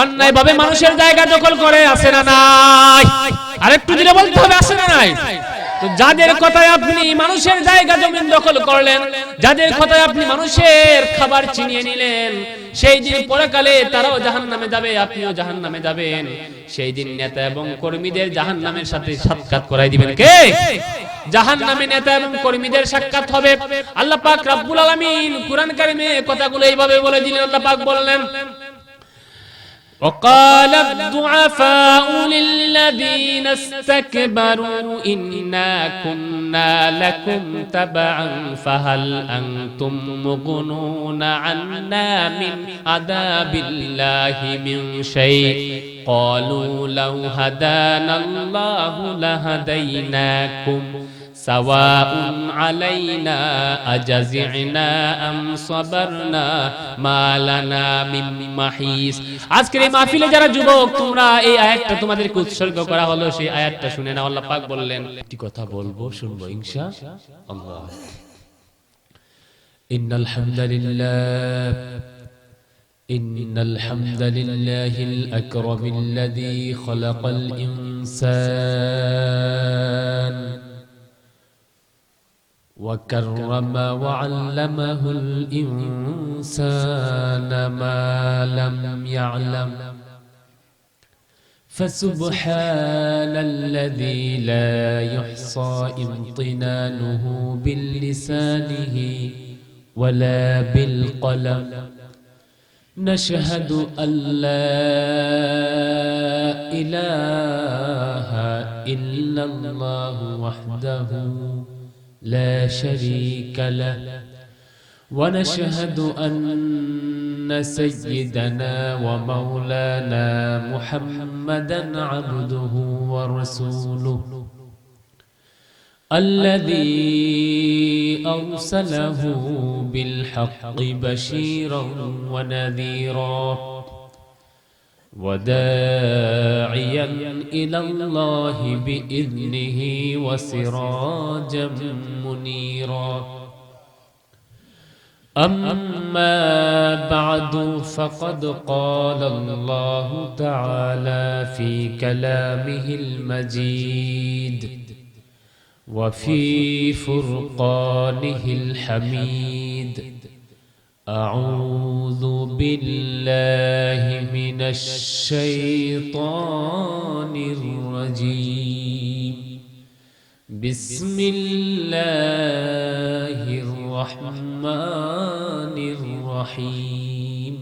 অন্যায় ভাবে মানুষের জায়গা দখল করে, আছে না নাই? আরেকটু দিলে বলতে হবে, আছে না নাই? তো যাদের কথায় আপনি মানুষের জায়গা জমিন দখল করলেন, যাদের কথায় আপনি মানুষের খাবার ছিনিয়ে নিলেন, সেই দিন পরকালে তারাও জাহান্নামে যাবে, আপনিও জাহান্নামে যাবেন। সেই দিন নেতা এবং কর্মীদের জাহান্নামের সাথে সাক্ষাৎ করাই দিবেন কে? জাহান্নামে নেতা এবং কর্মীদের সাক্ষাৎ হবে। আল্লাহ পাক রব্বুল আলামিন কুরআন কারীমে কথাগুলো এইভাবে বলে দিলেন। আল্লাহ পাক বললেন, وقال الضعفاء للذين استكبروا إنا كنا لكم تبعا فهل أنتم مغنون عنا من عذاب الله من شيء قالوا لو هدانا الله لهديناكم سواء علينا أجزعنا أم صبرنا ما لنا من محيص। আজকের এই মাহফিলে যারা যুবক, তোমরা এই আয়াতটা তোমাদেরকে উৎসর্গ করা হলো, সেই আয়াতটা শুনে নাও। আল্লাহ পাক বললেন, একটি কথা বলবো, শুনবো ইনশাআল্লাহ। ইন্নাল হামদালিল্লাহ إن الحمد لله الأكرم الذي خلق الإنسان وكرم وعلمه الإنسان ما لم يعلم فسبحان الذي لا يحصى امتنانه باللسانه ولا بالقلم نشهد أن لا إله إلا الله وحده لا شريك له ونشهد أن سيدنا ومولانا محمدا عبده ورسوله الذي أرسله بالحق بشيرا ونذيرا وداعيا إلى الله بإذنه وسراجا منيرا أما بعد فقد قال الله تعالى في كلامه المجيد وفي فرقانه الحميد أعوذ بالله من الشيطان الرجيم بسم الله الرحمن الرحيم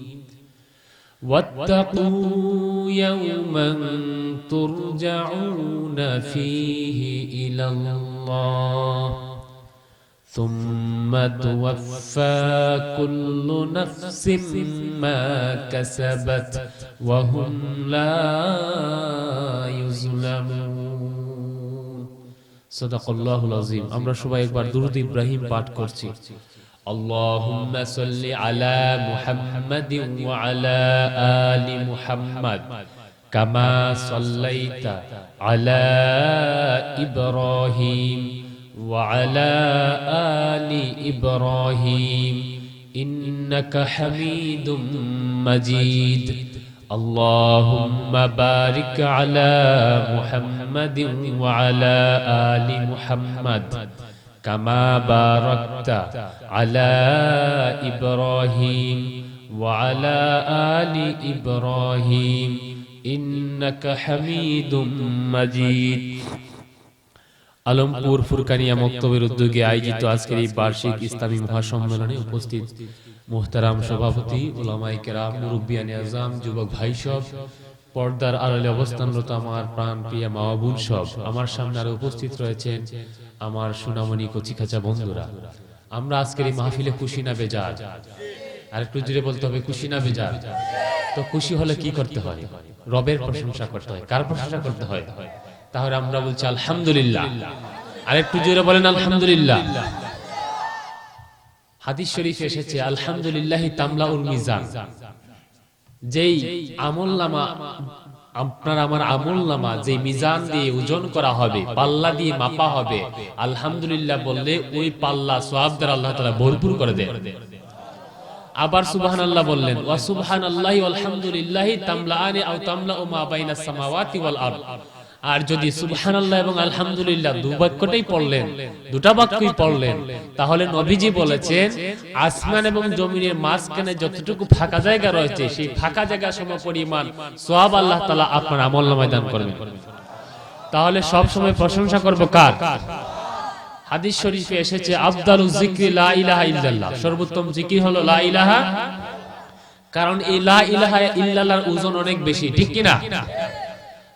واتقوا يوما ترجعون فيه إلى الله ثم توفى كل نفس ما كسبت وهم لا يظلمون صدق الله العظيم। আমরা সবাই একবার দুরূদ ইব্রাহিম পাঠ করছি। اللهم صل على محمد وعلى آل محمد كما صليت على إبراهيم وعلى آل إبراهيم إنك حميد مجيد اللهم بارك على محمد وعلى آل محمد كما باركت على إبراهيم وعلى آل إبراهيم إنك حميد مجيد। আলমপুর ফুরকানিয়া মক্তবের উদ্যোগে আয়োজিত আজকের এই বার্ষিক ইসলামী মহাসম্মেলনে উপস্থিত মুহতারাম সভাপতি, উলামায়ে কেরাম, মুরব্বিয়ানে আযম, যুবক ভাই সব, পর্দার আড়ালে অবস্থানরত আমার প্রাণ প্রিয় মা ও বোন সব, আমার সামনে আরো উপস্থিত রয়েছেন আমার সোনামণি কচিকাঁচা বন্ধুরা। আমরা আজকের এই মাহফিলে খুশি না বেজার? আর একটু জোরে বলতে হবে, খুশি না বেজার? তো খুশি হলে কি করতে হয়? রবের প্রশংসা করতে হয়। কার প্রশংসা করতে হয়? তাহলে আমরা বলছি আলহামদুলিল্লাহ। আর একটু জোরে বলেন আলহামদুলিল্লাহ। হাদিস শরীফে এসেছে আলহামদুলিল্লাহি তামলাউল মিজান। যেই আমলনামা, আপনার আমার আমলনামা যে মিজান দিয়ে ওজন করা হবে, পাল্লা দিয়ে মাপা হবে, আলহামদুলিল্লাহ বললে ওই পাল্লা সওয়াব দ্বারা আল্লাহ তাআলা ভরপুর করে দেন। আবার সুবহানাল্লাহ বললেন, ওয়া সুবহানাল্লাহি ওয়াল হামদুলিল্লাহি তামলাআনি আও তামলাউ মা বাইনাস সামাওয়াতি ওয়াল আরদ। আর যদি সুবহানাল্লাহ এবং আলহামদুলিল্লাহ দু বাক্যটাই পড়লেন, দুটা বাক্যই পড়লেন, তাহলে নবীজি বলেছেন আসমান এবং জমিনের মাঝখানে যতটুকু ফাঁকা জায়গা রয়েছে সেই ফাঁকা জায়গা সমপরিমাণ সওয়াব আল্লাহ তাআলা আপনার আমলনামায় দান করবেন। তাহলে সব সময় প্রশংসা করব কার? হাদিস শরীফে এসেছে আফদালুজ যিকরি লা ইলাহা ইল্লাল্লাহ, সর্বোত্তম জিকির হলো লা ইলাহা। কারণ এই লা ইলাহা ইল্লাল্লাহর ওজন অনেক বেশি, ঠিক কি না?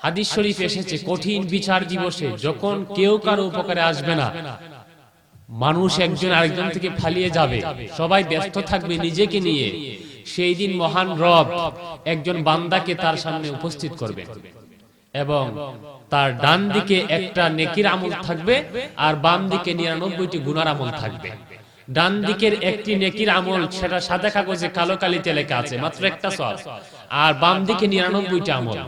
হাদিস শরীফে এসেছে কঠিন বিচার দিবসে যখন কেউ কারো উপকারে আসবে না, মানুষ একজন আরেকজন থেকে পালিয়ে যাবে, সবাই ব্যস্ত থাকবে নিজেকে নিয়ে, সেই দিন মহান রব একজন বান্দাকে তার সামনে উপস্থিত করবে এবং তার ডান দিকে একটা নেকির আমল থাকবে আর বাম দিকে 99টি গুনার আমল থাকবে। ডান দিকের একটি নেকির আমল সেটা সাদা কাগজে কালো কালিতে লেখা আছে, মাত্র একটা সওয়াব, আর বাম দিকে 99টা আমল।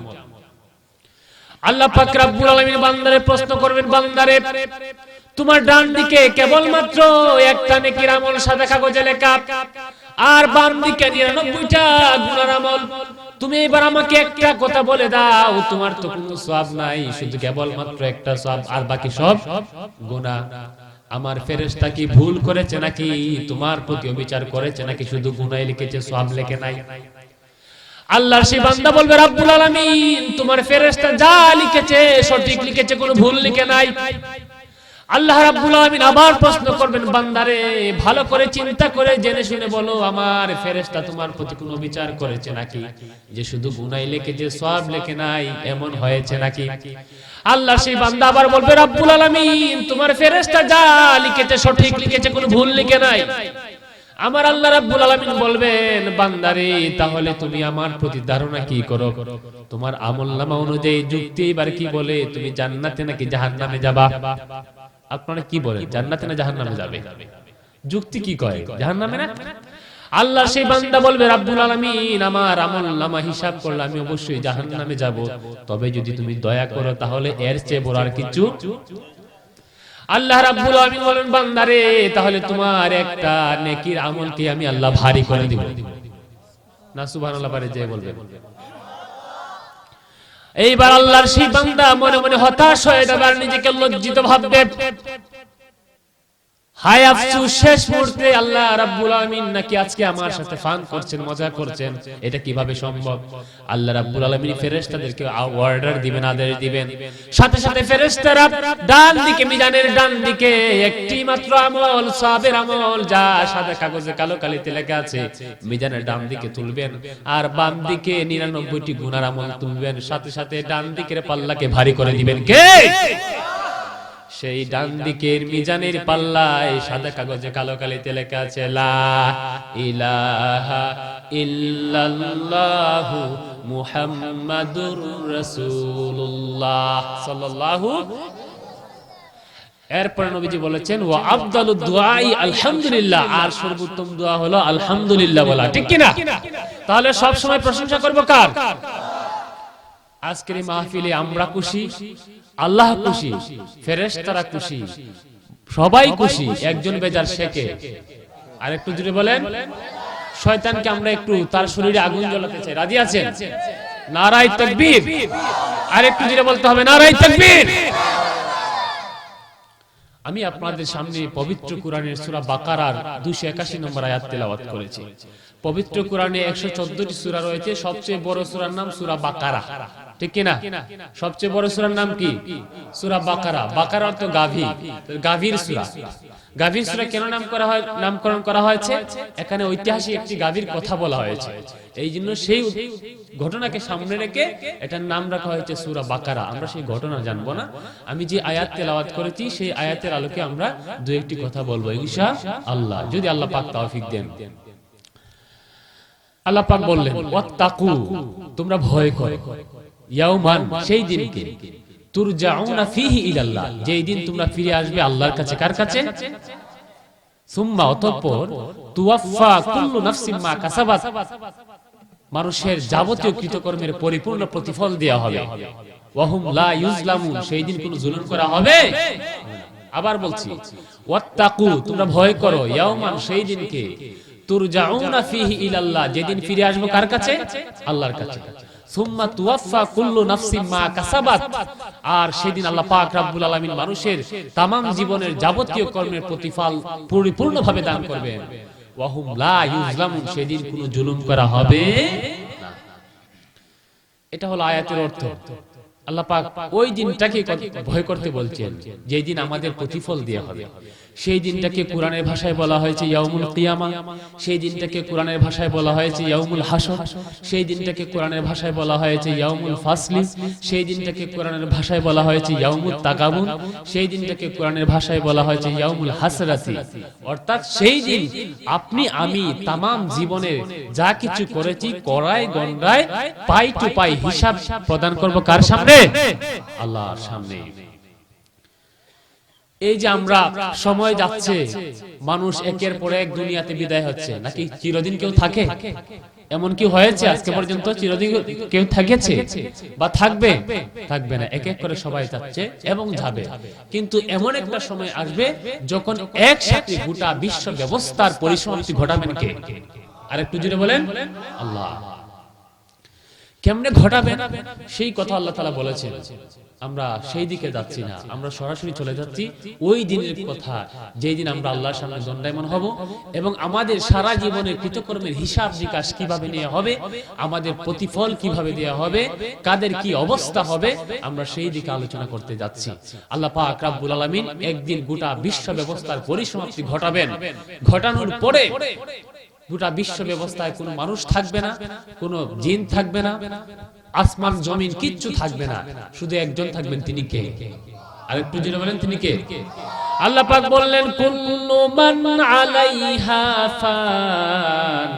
আল্লাহ পাক রব্বুল আলামিন বান্দারে প্রশ্ন করবেন, বান্দারে তোমার ডান দিকে কেবলমাত্র একটা নেকির আমল সাদা কাগজে লেখা আর বাম দিকে 99টা গুনার আমল, তুমি এবার আমাকে একটা কথা বলে দাও, তোমার তো কোনো সওয়াব নাই, শুধু কেবলমাত্র একটা সওয়াব আর বাকি সব গুনাহ। আমার ফেরেশতা কি ভুল করেছে নাকি তোমার প্রতি বিচার করেছে নাকি শুধু গুনাহ লিখেছে সওয়াব লেখে নাই? আল্লাহর সেই বান্দা বলবে রব্বুল আলামিন তোমার ফেরেশতা যা লিখেছে সঠিক লিখেছে, কোনো ভুল লিখে নাই। আল্লাহ রাব্বুল আলামিন আবার প্রশ্ন করবেন, বান্দারে ভালো করে চিন্তা করে জেনে শুনে বলো, আমার ফেরেশতা তোমার প্রতি কোনো বিচার করেছে নাকি যে শুধু গুনাহ লিখেছে সওয়াব লেখে নাই, এমন হয়েছে নাকি? আল্লাহ সেই বান্দা আবার বলবে রব্বুল আলামিন তোমার ফেরেশতা যা লিখেছে সঠিক লিখেছে, কোনো ভুল লিখে নাই। আমার আল্লাহ রাব্বুল আলামিন বলবেন, বান্দারে তাহলে তুমি আমার প্রতি ধারণা কি করো? তোমার আমলনামা অনুযায়ী যুক্তি এবার কি বলে, তুমি জান্নাতে নাকি জাহান্নামে যাবা? আপনারা কি বলেন, জান্নাতে না জাহান্নামে যাবে? যুক্তি কি কয়, জাহান্নামে না? আল্লাহ সেই বান্দা বলবে রব্বুল আলামিন আমার আমলনামা হিসাব করলে আমি অবশ্যই জাহান্নামে যাব, তবে যদি তুমি দয়া করো তাহলে এর চেয়ে বড় আর কিছু। আল্লাহ রাব্বুল আলামিন বলেন, বান্দারে তাহলে তোমার একটা নেকির আমলকে আমি আল্লাহ ভারী করে দিব। না সুবহানাল্লাহ পারে যে বলবে। এইবার আল্লাহর সেই বান্দা মনে মনে হতাশ হয়ে যাবে আর নিজেকে লজ্জিত ভাববে, হায় আফসোস, শেষ মুহূর্তে আল্লাহ রাব্বুল আলামিন নাকি আজকে আমার সাথে ফান করছেন, মজা করছেন, এটা কিভাবে সম্ভব? আল্লাহ রাব্বুল আলামিন ফেরেশতাদেরকে অর্ডার দিবেন, আদেশ দিবেন, সাথে সাথে ফেরেশতারা ডান দিকে মিজানের ডান দিকে একটি মাত্র আমল সওয়াবের আমল যা সাদা কাগজে কালো কালিতে লেখা আছে মিজানের ডান দিকে তুলবেন আর বাম দিকে 99টি গুনার আমল তুলবেন, সাথে সাথে ডান দিকের পাল্লাকে ভারী করে দিবেন কে? সেই ডান দিকের মিজানের পাল্লায় সাদা কাগজে কালো কালিতে লেখা আছে লা ইলাহা ইল্লাল্লাহু মুহাম্মাদুর রাসূলুল্লাহ সাল্লাল্লাহু। এরপর নবীজি বলেছেন ওয়া আফদালুদ দুআই আলহামদুলিল্লাহ, আর সর্বোত্তম দোয়া হলো আলহামদুলিল্লাহ বলা, ঠিক কি না? তাহলে সব সময় প্রশংসা করব কার? আজকের এই মাহফিলে আমরা খুশি, আল্লাহ খুশি, ফেরেশতারা খুশি, সবাই খুশি, একজন বেজার শেখে। আর একটু জুড়ে বলেন, শয়তানকে আমরা একটু তার শরীরে আগুন জ্বালাতে চাই, রাজি আছেন? নারায়ে তাকবীর। আর একটু জুড়ে বলতে হবে নারায়ে তাকবীর। আমি আপনাদের সামনে পবিত্র কোরআনের সূরা বাকারার 281 নম্বর আয়াত তেলাওয়াত করেছি। পবিত্র কোরআনে 114টি সূরা রয়েছে, সবচেয়ে বড় সূরার নাম সূরা বাকারা, ঠিক কি না? সবচেয়ে বড় সূরার নাম কি? সূরা বাকারা। বাকারা অর্থ গাভী, গাভীর সূরা। গাভীর সূরা কেন নামকরণ করা হয়েছে? এখানে ঐতিহাসিক একটি গাভীর কথা বলা হয়েছে, এই জন্য সেই ঘটনাকে সামনে রেখে এটার নাম রাখা হয়েছে সূরা বাকারা। আমরা সেই ঘটনা জানবো না, আমি যে আয়াত তেলাওয়াত করেছি সেই আয়াতের আলোকে আমরা দুই একটি কথা বলবো ইনশাআল্লাহ, যদি আল্লাহ পাক তৌফিক দেন। আল্লাহ পাক বললেন ওয়াত্তাকু, তোমরা ভয় করো, ইয়াউমান, সেই দিনকে, তুরজাউনা ফিহি ইলাল্লাহ, যেই দিন তোমরা ফিরে আসবে আল্লাহর কাছে। কার কাছে? সুম্মা, অতঃপর, তুওয়াফা কুল্লু নাফসিন মা কাসাবাত, মানুষের যাবতীয় কৃতকর্মের পরিপূর্ণ প্রতিফল দেওয়া হবে। ওয়াহুম লা ইউজলামুন, সেই দিন কোনো জুলুম করা হবে। আবার বলছি ওয়াত্তাকু, তোমরা ভয় করো, ইয়াউমান, সেই দিনকে, তুরজাউনা ফিহি ইলাল্লাহ, যেদিন ফিরে আসবো কার কাছে? আল্লাহর কাছে। সুম্মা তুওয়াফা কুল্লু নাফসিন মা কাসাবাত, আর সেদিন আল্লাহ পাক রব্বুল আলামিন মানুষের তামাম জীবনের যাবতীয় কর্মের প্রতিফল পরিপূর্ণভাবে দান করবেন। ওয়া হুম লা ইউজলামুন, সেদিন কোনো জুলুম করা হবে না। এটা হলো আয়াতের অর্থ। আল্লাহ পাক ওই দিনটাকে ভয় করতে বলছেন, যেই দিন আমাদের প্রতিফল দেয়া হবে। সেই দিনটাকে কোরআনের ভাষায় বলা হয়েছে ইয়াউমুল কিয়ামা, সেই দিনটাকে কোরআনের ভাষায় বলা হয়েছে ইয়াউমুল হাসর, সেই দিনটাকে কোরআনের ভাষায় বলা হয়েছে ইয়াউমুল ফাসলি, সেই দিনটাকে কোরআনের ভাষায় বলা হয়েছে ইয়াউমুত তাকাবুন, সেই দিনটাকে কোরআনের ভাষায় বলা হয়েছে ইয়াউমুল হাসরাতি। অর্থাৎ সেই দিন আপনি আমি তামাম জীবনের যা কিছু করেছি করায় গন্ডায় পাই টু পাই হিসাব প্রদান করব কার সামনে? আল্লাহর সামনে। এই যে আমরা সময় যাচ্ছে, মানুষ একের পর এক দুনিয়াতে বিদায় হচ্ছে, নাকি চিরদিন কেউ থাকে? এমন কি হয়েছে আজকে পর্যন্ত চিরদিন কেউ থেকেছে বা থাকবে? থাকবে না, এক এক করে সবাই যাচ্ছে এবং যাবে। কিন্তু এমন একটা সময় আসবে যখন একসাথে গোটা বিশ্ব ব্যবস্থার পরিসমাপ্তি ঘটাবেন কে? আরেকটু জুড়ে বলেন, আল্লাহ। কেমনে ঘটাবেন সেই কথা আল্লাহ তাআলা বলেছেন। আমরা সেই দিকে যাচ্ছি না, আমরা সরাসরি চলে যাচ্ছি ওই দিনের কথা, যেই দিন আমরা আল্লাহর সামনে দণ্ডায়মান হব এবং আমাদের সারা জীবনের কৃতকর্মের হিসাব নিকাশ কিভাবে নেওয়া হবে, আমাদের প্রতিফল কিভাবে দেওয়া হবে, কাদের কি অবস্থা হবে, আমরা সেই দিকে আলোচনা করতে যাচ্ছি। আল্লাহ পাক রব্বুল আলামিন একদিন গোটা বিশ্ব ব্যবস্থার পরিসমাপ্তি ঘটাবেন। ঘটানোর পরে গোটা বিশ্ব ব্যবস্থায় কোনো মানুষ থাকবে না, কোনো জিন থাকবে না, আসমান জমিন কিচ্ছু থাকবে না, শুধু একজন থাকবেন, তিনি কে? আরেকটু জেনে বলেন, তিনি কে? আল্লাহ পাক বললেন, কুল্লু মান আলাইহা ফান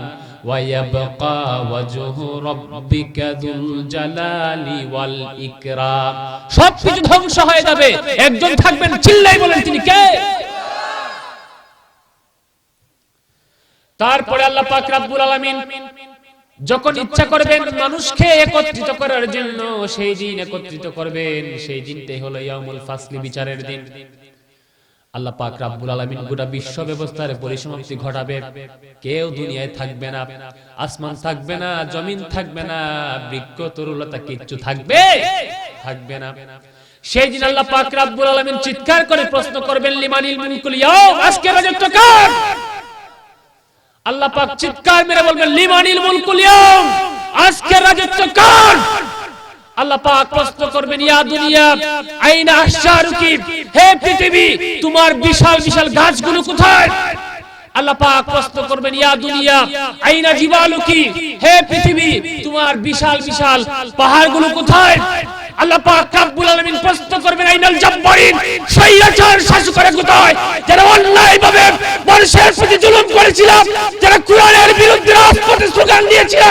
ওয়া ইয়াবকা ওয়াজহু রাব্বিকা যুল জালালি ওয়াল ইকরাম। সবকিছু ধ্বংস হয়ে যাবে, একজন থাকবেন, চিল্লাই বলেন, তিনি কে? তারপরে আল্লাহ পাক রব্বুল আলামিন যখন ইচ্ছা করবেন মানুষকে একত্রিত করার জন্য, সেই দিন একত্রিত করবেন। সেই দিনটাই হলো ইয়াউমুল ফাসলি, বিচারের দিন। আল্লাহ পাক রব্বুল আলামিন গোটা বিশ্ব ব্যবস্থার পরিসমাপ্তি ঘটাবে। কেউ দুনিয়ায় থাকবে না, আসমান থাকবে না, জমিন থাকবে না, বৃক্ষ তরুলতা কিচ্ছু থাকবে না। সেই দিন আল্লাহ পাক রব্বুল আলামিন চিৎকার করে প্রশ্ন করবেন, লিমানিল মুলকুল ইয়াউম, আজকে রাজত্ব কার? আল্লাহ পাক চিৎকার মেরে বলবেন, লিমানিল মুলকুল ইয়াউম, আজকে রাজত্ব কার? আল্লাহ পাক প্রশ্ন করবেন, ইয়া দুনিয়া আইনা আশজারুকি, হে পৃথিবী তোমার বিশাল বিশাল গাছগুলো কোথায়? আল্লাহ পাক প্রশ্ন করবেন, ইয়া দুনিয়া আইনা জিবালুকি, হে পৃথিবী তোমার বিশাল বিশাল পাহাড়গুলো কোথায়? আল্লাহ পাক রব্বুল আলামিন প্রশ্ন করবেন, আইনাল জাব্বারিন, স্বৈরাচার শাসকেরা কোথায়? যারা অন্যায়ভাবে মানুষের প্রতি জুলুম করেছিল, যারা কোরআনের বিরুদ্ধে রাজপথে স্লোগান দিয়েছিল,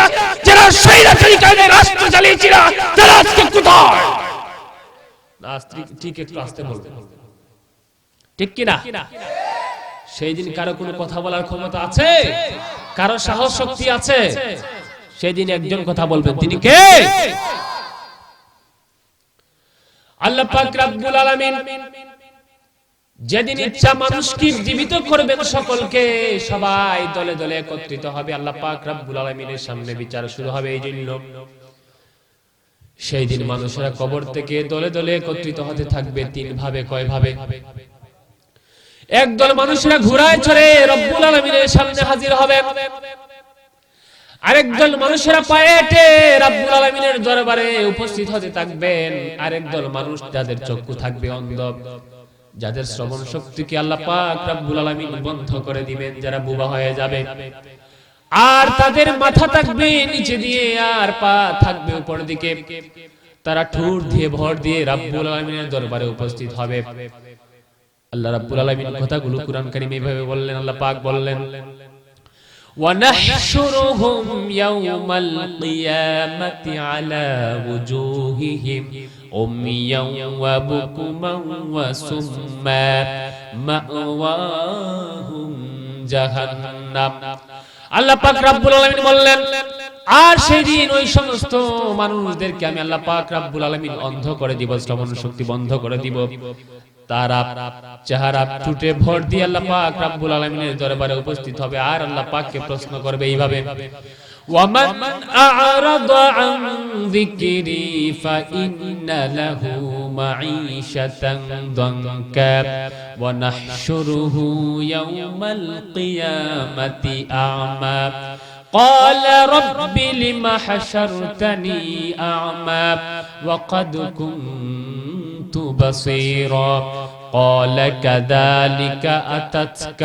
যারা স্বৈরাচারী কায়দায় রাষ্ট্র চালিয়েছিল, তারা আজকে কোথায়? ঠিক একটু আস্তে বলবেন, ঠিক কি না? সেই দিন কারো কোনো কথা বলার ক্ষমতা আছে? কারো সাহস শক্তি আছে? সেই দিন একজন কথা বলবেন, তিনি কে? আল্লাহ পাক রব্বুল আলামিন যেদিন ইচ্ছা মানুষকে জীবিত করবেন, সকলকে, সবাই দলে দলে একত্রিত হবে। আল্লাহ পাক রব্বুল আলামিনের সামনে বিচার শুরু হবে। এই জন্য সেই দিন মানুষেরা কবর থেকে দলে দলে একত্রিত হতে থাকবে তিন ভাবে। কয় ভাবে? একদল মানুষেরা ঘোড়ায় চড়ে রব্বুল আলামিনের সামনে হাজির হবে, আরেকদল মানুষেরা পায়ে হেঁটে রব্বুল আলামিনের দরবারে উপস্থিত হতে থাকবেন। আরেকদল মানুষ যাদের চক্ষু থাকবে অন্ধ, যাদের শ্রবণ শক্তিকে আল্লাহ পাক রব্বুল আলামিন বন্ধ করে দিবেন, যারা বোবা হয়ে যাবে। আর তাদের মাথা থাকবে নিচে দিয়ে, আর পা থাকবে উপর দিকে। তারা ঠোঁট দিয়ে ভর দিয়ে রব্বুল আলামিনের দরবারে উপস্থিত হবে। আল্লাহ রাব্বুল আলামিন কথাগুলো কুরআন কারীমে এইভাবে বললেন। আল্লাহ পাক বললেন, وَنَحْشُرُهُمْ يَوْمَ الْقِيَامَةِ عَلَى وُجُوهِهِمْ عُمْيًا وَبُكْمًا وَصُمًّا مَأْوَاهُمْ جَهَنَّمُ। আল্লাহ পাক রব্বুল আলামিন বললেন, আর সেদিন ওই সমস্ত মানুষদেরকে আমি আল্লাহ পাক রব্বুল আলামিন অন্ধ করে দিব, শ্রবণ শক্তি বন্ধ করে দিব। তারা চেহারা টুটে ভর দিয়ে আল্লাহ পাক রব্বুল আলামিনের দরবারে উপস্থিত হবে আর আল্লাহ পাককে প্রশ্ন করবে এইভাবে ومن أعرض عن ذكري فإن له معيشة ضنكا ونحشره يوم القيامة أعمى قال رب لم حشرتني أعمى وقد كنت بصيرا قال كذلك أتتك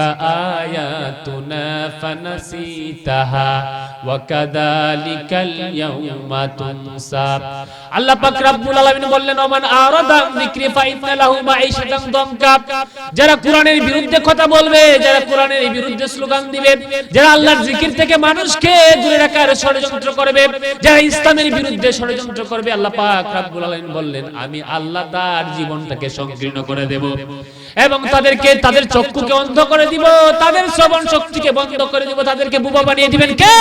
آياتنا فنسيتها وكذلك اليوم تنسى আল্লাহ পাক রব্বুল আলামিন বললেন ওমান আরাদা যিকরি ফাইন্না লাহু মাঈশাতান দানকা যারা কোরআনের বিরুদ্ধে কথা বলবে যারা কোরআনের বিরুদ্ধে স্লোগান দিবে যারা আল্লাহর জিকির থেকে মানুষকে দূরে রাখার ষড়যন্ত্র করবে যারা ইসলামের বিরুদ্ধে ষড়যন্ত্র করবে আল্লাহ পাক রব্বুল আলামিন বললেন আমি আল্লাহ তার জীবনটাকে সংকীর্ণ করে দেব এবং তাদের চক্ষুকে অন্ধ করে দিব তাদের শ্রবণ শক্তিকে বন্ধ করে দিব তাদেরকে বোবা বানিয়ে দিবেন কে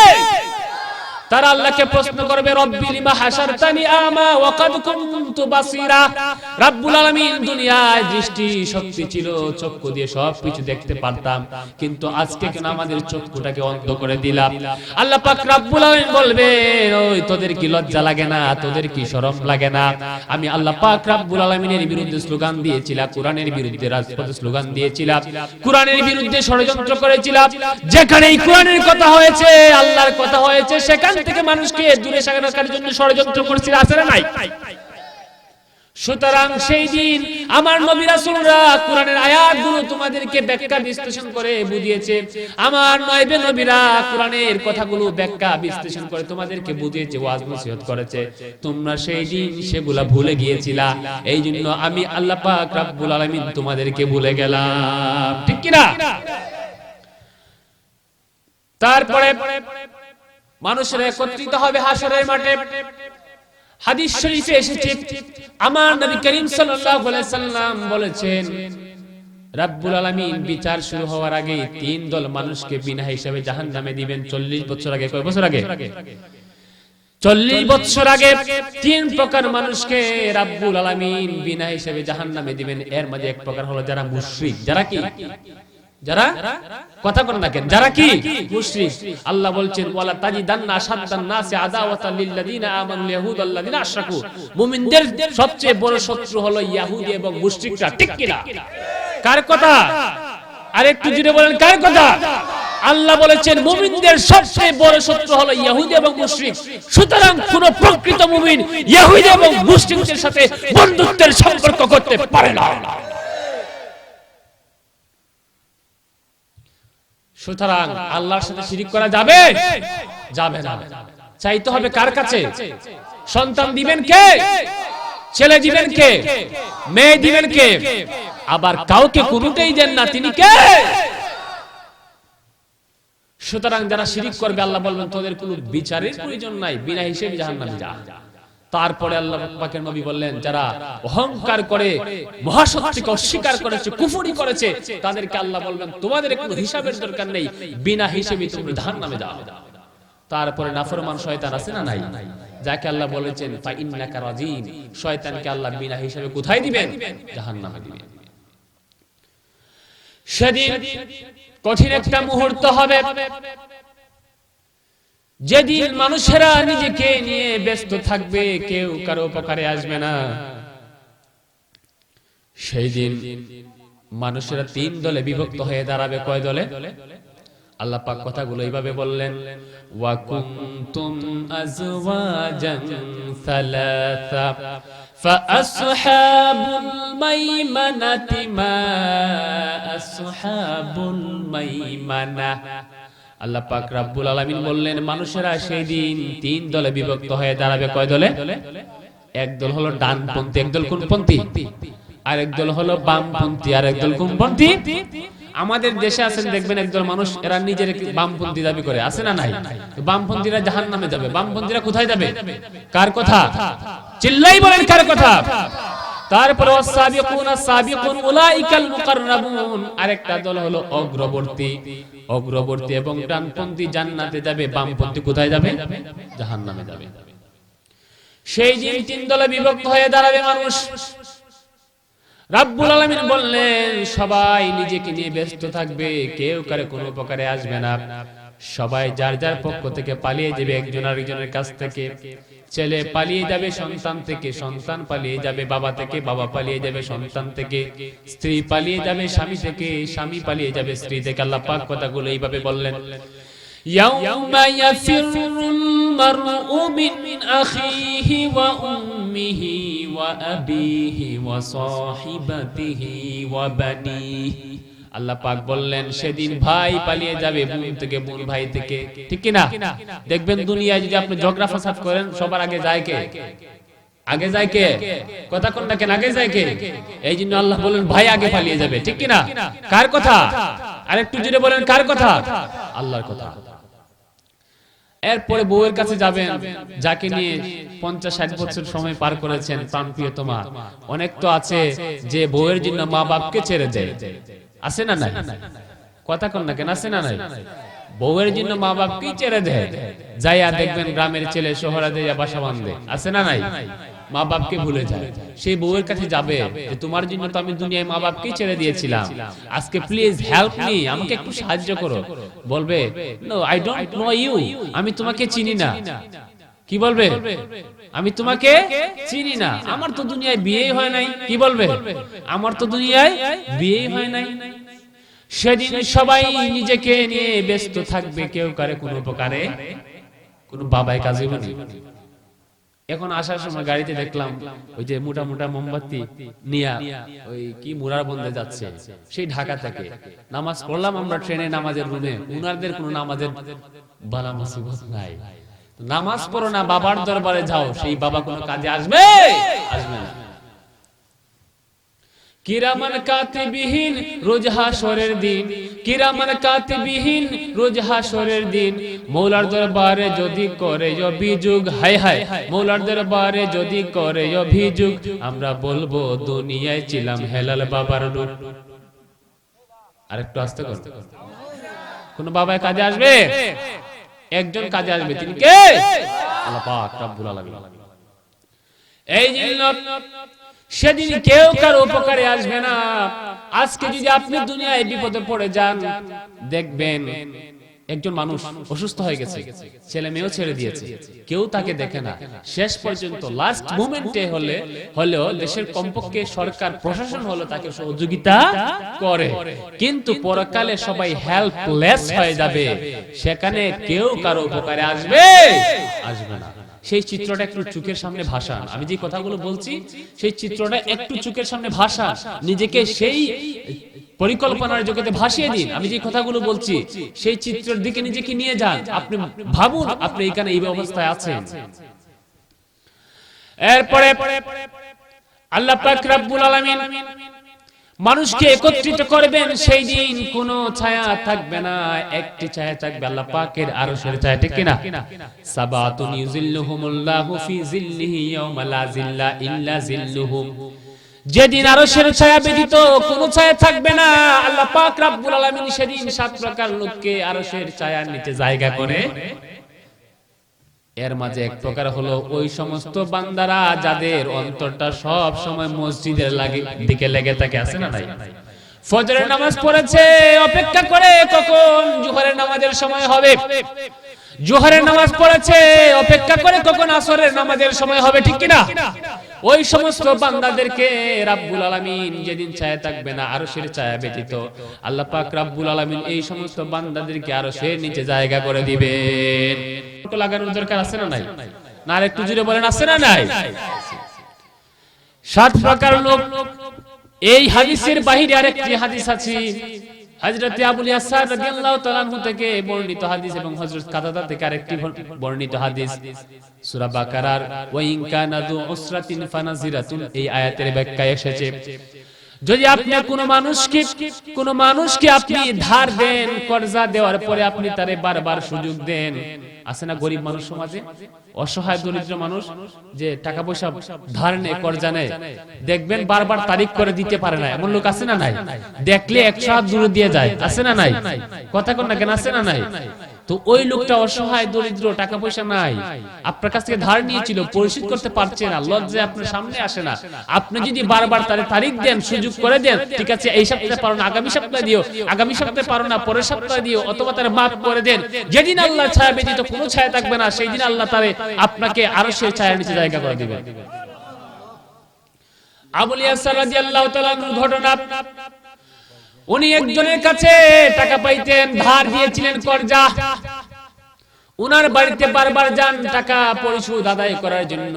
তারা আল্লাহকে প্রশ্ন করবে রব্বি লিমা হাশারতানি আমা ওয়া কাদ কুনতু বাসীরা রব্বুল আলামিন দুনিয়ায় দৃষ্টি শক্তি ছিল চক্ষু দিয়ে সবকিছু দেখতে পারতাম কিন্তু আজকে কেন আমাদের চক্ষুটাকে অন্ধ করে দিলা আল্লাহ পাক রব্বুল আলামিন বলবে ওই তোদের কি লজ্জা লাগে না তোদের কি শরম লাগে না আমি আল্লাহ পাক রব্বুল আলামিনের বিরুদ্ধে স্লোগান দিয়েছিলাম কোরআনের বিরুদ্ধে রাজপথে স্লোগান দিয়েছিলাম কোরআনের বিরুদ্ধে ষড়যন্ত্র করেছিলাম যেখানে এই কোরআনের কথা হয়েছে আল্লাহর কথা হয়েছে সেখানে থেকে মানুষকে দূরে সরানোর জন্য ষড়যন্ত্র করছিল আছে না নাই সুতরাং সেই দিন আমার নবী রাসূলরা কোরআনের আয়াতগুলো তোমাদেরকে ব্যাখ্যা বিশ্লেষণ করে বুঝিয়েছে আমার নবীরা কোরআনের কথাগুলো ব্যাখ্যা বিশ্লেষণ করে তোমাদেরকে বুঝিয়েছে ওয়াজ নসিহত করেছে তোমরা সেই দিন সেগুলা ভুলে গিয়েছিলা এইজন্য আমি আল্লাহ পাক রব্বুল আলামিন তোমাদেরকে ভুলে গেলাম ঠিক কি না তারপরে মানুষেরা একত্রিত হবে হাসরের মাঠে হাদিস শরীফে এসেছে আমার নবী করিম সাল্লাল্লাহু আলাইহি সাল্লাম বলেছেন রব্বুল আলামিন বিচার শুরু হওয়ার আগে তিন দল মানুষকে বিনা হিসাবে জাহান্নামে দিবেন 40 বছর আগে কয় বছর আগে 40 বছর আগে তিন প্রকার মানুষকে রব্বুল আলামিন বিনা হিসাবে জাহান্নামে দিবেন এর মধ্যে এক প্রকার হলো যারা মুশরিক যারা কি যারা কথা বলেন না কেন যারা কি মুশরিক আল্লাহ বলছেন ওয়ালা তাজিদান্না শাদ্দান নাসি আদাওয়াতাল লিল্লাযিনা আমানুল ইয়াহুদ আল্লাযিনা আশরাকু মুমিনদের সবচেয়ে বড় শত্রু হলো ইহুদি এবং মুশরিকরা ঠিক কি না কার কথা আরেকটু জুড়ে বলেন কার কথা আল্লাহ বলেছেন মুমিনদের সবচেয়ে বড় শত্রু হলো ইহুদি এবং মুশরিক সুতরাং কোন প্রকৃত মুমিন ইহুদি এবং মুশরিকদের সাথে বন্ধুত্বের সম্পর্ক করতে পারে না সুতরাং আল্লাহর সাথে শিরিক করা যাবে যাবে না চাইতে হবে কার কাছে সন্তান দিবেন কে ছেলে দিবেন কে মেয়ে দিবেন কে আবার কাউকে কোনোটাই দেন না তিনি কে সুতরাং যারা শিরিক করবে আল্লাহ বলবেন তোদের কোনো বিচারের প্রয়োজন নাই বিনা হিসেবে জাহান্নামে যা তারপরে আল্লাহ পাকের নবী বললেন যারা অহংকার করে মহাসত্যকে অস্বীকার করেছে কুফরি করেছে তাদেরকে আল্লাহ বলবেন তোমাদের কোনো হিসাবের দরকার নেই বিনা হিসেবে তুমি জাহান্নামে যাও তারপরে নাফরমান শয়তান আছে না নাই যাকে আল্লাহ বলেছেন ফা ইন্নাকা রাজিম শয়তানকে আল্লাহ বিনা হিসেবে কোথায় দিবেন জাহান্নামে দিবেন সেদিন কঠিন একটা মুহূর্ত হবে যেদিন মানুষেরা নিজেকে নিয়ে ব্যস্ত থাকবে কেউ কারো উপকারে আসবে না সেই দিন মানুষেরা তিন দলে বিভক্ত হয়ে দাঁড়াবে কয় দলে আল্লাহ পাক কথাগুলো এইভাবে বললেন ওয়া কুনতুম আজওয়াজান সালাসা ফাআসহাবুল মাইমানাতি মা আসহাবুল মাইমানা আল্লাহ পাক রব্বুল আলামিন বললেন মানুষেরা সেই দিন তিন দলে বিভক্ত হয়ে দাঁড়াবে কয় দলে এক দল হলো ডানপন্থী এক দল কোনপন্থী আর এক দল হলো বামপন্থী আর এক দল কোনপন্থী আমাদের দেশে আছেন দেখবেন একদল মানুষ এরা নিজের বামপন্থী দাবি করে আছে না নাই বামপন্থীরা জাহান্নামে যাবে বামপন্থীরা কোথায় যাবে কার কথা চিল্লাই বলেন কার কথা তারপরে ওয়াসাবিকুন উলাইকাল মুকাররাবুন আরেকটা দল হলো অগ্রবর্তী এবং ডানপন্থী জান্নাতে যাবে বামপন্থী কোথায় যাবে জাহান্নামে যাবে সেই দিন তিন দলে বিভক্ত হয়ে দাঁড়াবে মানুষ রাব্বুল আলামিন বললেন সবাই নিজেকে নিয়ে ব্যস্ত থাকবে, কেউ কারো কোনো উপকারে আসবে না, সবাই যার যার পক্ষ থেকে পালিয়ে যাবে একজন আরেকজনের কাছ থেকে। ছেলে পালিয়ে যাবে সন্তান থেকে, সন্তান পালিয়ে যাবে বাবা থেকে, বাবা পালিয়ে যাবে সন্তান থেকে, স্ত্রী পালিয়ে যাবে স্বামী থেকে, স্বামী পালিয়ে যাবে স্ত্রী থেকে। আল্লাহ পাক কথাগুলো এইভাবে বললেন, ইয়াউমা ইয়াফিরুল মারউ মিন আখিহি ওয়া উম্মিহি ওয়া আবিহি ওয়া সাহিবাতিহি ওয়া বানিহি। আল্লাহ পাক বললেন সেদিন ভাই পালিয়ে যাবে বোন থেকে, বোন ভাই থেকে, ঠিক কি না? দেখবেন দুনিয়ায় যদি আপনি ঝগড়া ফাসাদ করেন সবার আগে যায় কে? আগে যায় কে? কথা কোন না কেন আগে যায় কে? এই জন্য আল্লাহ বলেন ভাই আগে পালিয়ে যাবে, ঠিক কি না? কার কথা? আরেকটু জোরে বলেন কার কথা? আল্লাহর কথা। এরপরে বউয়ের কাছে যাবেন যাকে নিয়ে 50-60 বছর সময় পার করেছেন, প্রাণপ্রিয়তমা। অনেক তো আছে যে বউয়ের জন্য মা বাপকে ছেড়ে দেয়, আছে না নাই? কথা কোন না কেন আছে না নাই? বউয়ের জন্য মা বাপকে ছেড়ে দেয়, যাইয়া দেখবেন গ্রামের ছেলে শহরে যাইয়া বাসা বাঁধে, আছে না নাই? মা বাপকে ভুলে যায়। সেই বউয়ের কাছে যাবে যে তোমার জন্য তো আমি দুনিয়ায় মা বাপকে ছেড়ে দিয়েছিলাম, আজকে প্লিজ হেল্প মি, আমাকে একটু সাহায্য করো। বলবে no I don't know you, আমি তোমাকে চিনি না। কি বলবে? আমি তোমাকে চিনি না, আমার তো দুনিয়ায় বিয়ে হয় নাই। কি বলবে? আমার তো দুনিয়ায় বিয়ে হয় নাই। সেদিন সবাই নিজেকে নিয়ে ব্যস্ত থাকবে, কেউ কারে কোনো উপকারে, কোনো বাবাই কাজে বলি। এখন আসার সময় গাড়িতে দেখলাম ওই যে মোটা মোটা মোমবাতি নিয়া ওই কি মুরার বন্ধে যাচ্ছে, সেই ঢাকা থেকে। নামাজ পড়লাম আমরা ট্রেনে, নামাজের রুমে, উনারদের কোনো নামাজের বালা মুসিবত নাই। নামাজ পড়ো না, বাবার দরবারে যাও, সেই বাবা কোনো কাজে আসবে? আসবে না। কিরামান কাতিবিহিন রোজ হাসরের দিন, কিরামান কাতিবিহিন রোজ হাসরের দিন, মৌলার দরবারে যদি করে অভিযোগ, হায় হায়, মৌলার দরবারে যদি করে অভিযোগ, আমরা বলবো দুনিয়ায় ছিলাম হেলাল বাবার লোক। আরেকটু আস্তে কর। কোন বাবায় কাজে আসবে? একজন কাজে আসবে, তিনি কে? আল্লাহ পাক রব্বুল আলামিন। এই জন্য সেদিন কেউ কারো উপকারে আসবে না। আজকে যদি আপনি দুনিয়ায় বিপদে পড়ে যান, দেখবেন একজন মানুষ অসুস্থ হয়ে গেছে, ছেলে মেয়েও ছেড়ে দিয়েছে, কেউ তাকে দেখে না। শেষ পর্যন্ত লাস্ট মোমেন্টে হলেও দেশের কমপক্ষে সরকার প্রশাসন হলো তাকে সহযোগিতা করে, কিন্তু পরকালে সবাই হেল্পলেস হয়ে যাবে। সেখানে কেউ কারো উপকারে আসবে? আসবে না। সেই চিত্রটা একটু চোখের সামনে ভাসান। আমি যে কথাগুলো বলছি সেই চিত্রটা একটু চোখের সামনে ভাসান, নিজেকে সেই পরিকল্পনার জগতে ভাসিয়ে দিন। আমি যে কথাগুলো বলছি সেই চিত্রের দিকে নিজেকে নিয়ে যান। আপনি ভাবুন আপনি এখানে এই অবস্থায় আছেন। এরপরে আল্লাহ পাক রব্বুল আলামিন মানুষকে একত্রিত করবেন, সেই দিন কোনো ছায়া থাকবে না, একটি ছায়া থাকবে, আল্লাহ পাকের আরশের ছায়া, ঠিক কিনা? সাবাতুন ইউজিল্লুহুমুল্লাহু ফি জিল্লিহি ইয়াওমা লা জিল্লা ইল্লা জিল্লুহুম। যেদিন আরশের ছায়া ব্যতীত কোনো ছায়া থাকবে না, আল্লাহ পাক রব্বুল আলামিন সেদিন 7 প্রকার লোককে আরশের ছায়ার নিচে জায়গা করে। এর মাঝে এক প্রকার হলো ওই সমস্ত বান্দারা যাদের অন্তরটা সব সময় মসজিদের দিকে লেগে থাকে, আছে না নাই? ফজরের নামাজ পড়েছে, অপেক্ষা করে কখন জোহরের নামাজের সময় হবে, জোহরের নামাজ পড়েছে, অপেক্ষা করে কখন আসরের নামাজের সময় হবে, ঠিক কিনা? ওই সমস্ত বান্দাদেরকে রব্বুল আলামিন যেদিন ছায়া থাকবে না আরশের ছায়া ব্যতীত, আল্লাহ পাক রব্বুল আলামিন এই সমস্ত বান্দাদেরকে আরশের নিচে জায়গা করে দিবেন। ফটো লাগানোর দরকার আছে না নাই? না আরেকটু জোরে বলেন আছে না নাই? 7 প্রকার লোক। এই হাদিসের বাইরে আরেকটি হাদিস আছে, হযরত আবু ইয়াসার রাদিয়াল্লাহু তাআলা আনহু থেকে বর্ণিত হাদিস এবং হযরত কাতাদা থেকে আরেকটি বর্ণিত হাদিস। সূরা বাকারার ওয়া ইন কানা যু উসরাতিন ফানাজিরাতুন, এই আয়াতের ব্যাখ্যায় এসেছে যদি আপনি কোন মানুষকে আপনি ধার দেন, কর্জা দেওয়ার পরে আপনি তারে বারবার সুযোগ দেন, আছে না গরিব মানুষ সমাজে, অসহায় দরিদ্র মানুষ যে টাকা পয়সা ধার নেয়, কর্জা নেয়, দেখবেন বারবার তারিখ করে দিতে পারে না, এমন লোক আছে না নাই? দেখলে 100 হাত দূরে দিয়ে যায়, আছে না নাই? কথা কোন না কেন আছে না নাই? তো ওই লোকটা অসহায় দরিদ্র, টাকা পয়সা নাই, আপনার কাছ থেকে ধার নিয়েছিল, পরিশোধ করতে পারছে না, লজ্জায় আপনার সামনে আসে না। আপনি যদি বারবার তার তারিখ দেন, সুযোগ করে দেন, ঠিক আছে এই সপ্তাহে পারো না আগামী সপ্তাহে দিও, আগামী সপ্তাহে পারো না পরের সপ্তাহে দিও, অথবা তার মাফ করে দেন, যেদিন আল্লাহর ছায়া ব্যতীত কোনো ছায়া থাকবে না সেই দিন আল্লাহ তারে আপনাকে আরশের ছায়ার নিচে জায়গা করে দিবেন। আবুল ইয়াসার রাদিয়াল্লাহু তাআলা ঘটনা, উনি একজনের কাছে টাকা পাইতেন, ধার দিয়েছিলেন কর্জা, উনার বাড়িতে বারবার যান টাকা পরিশোধ আদায় করার জন্য,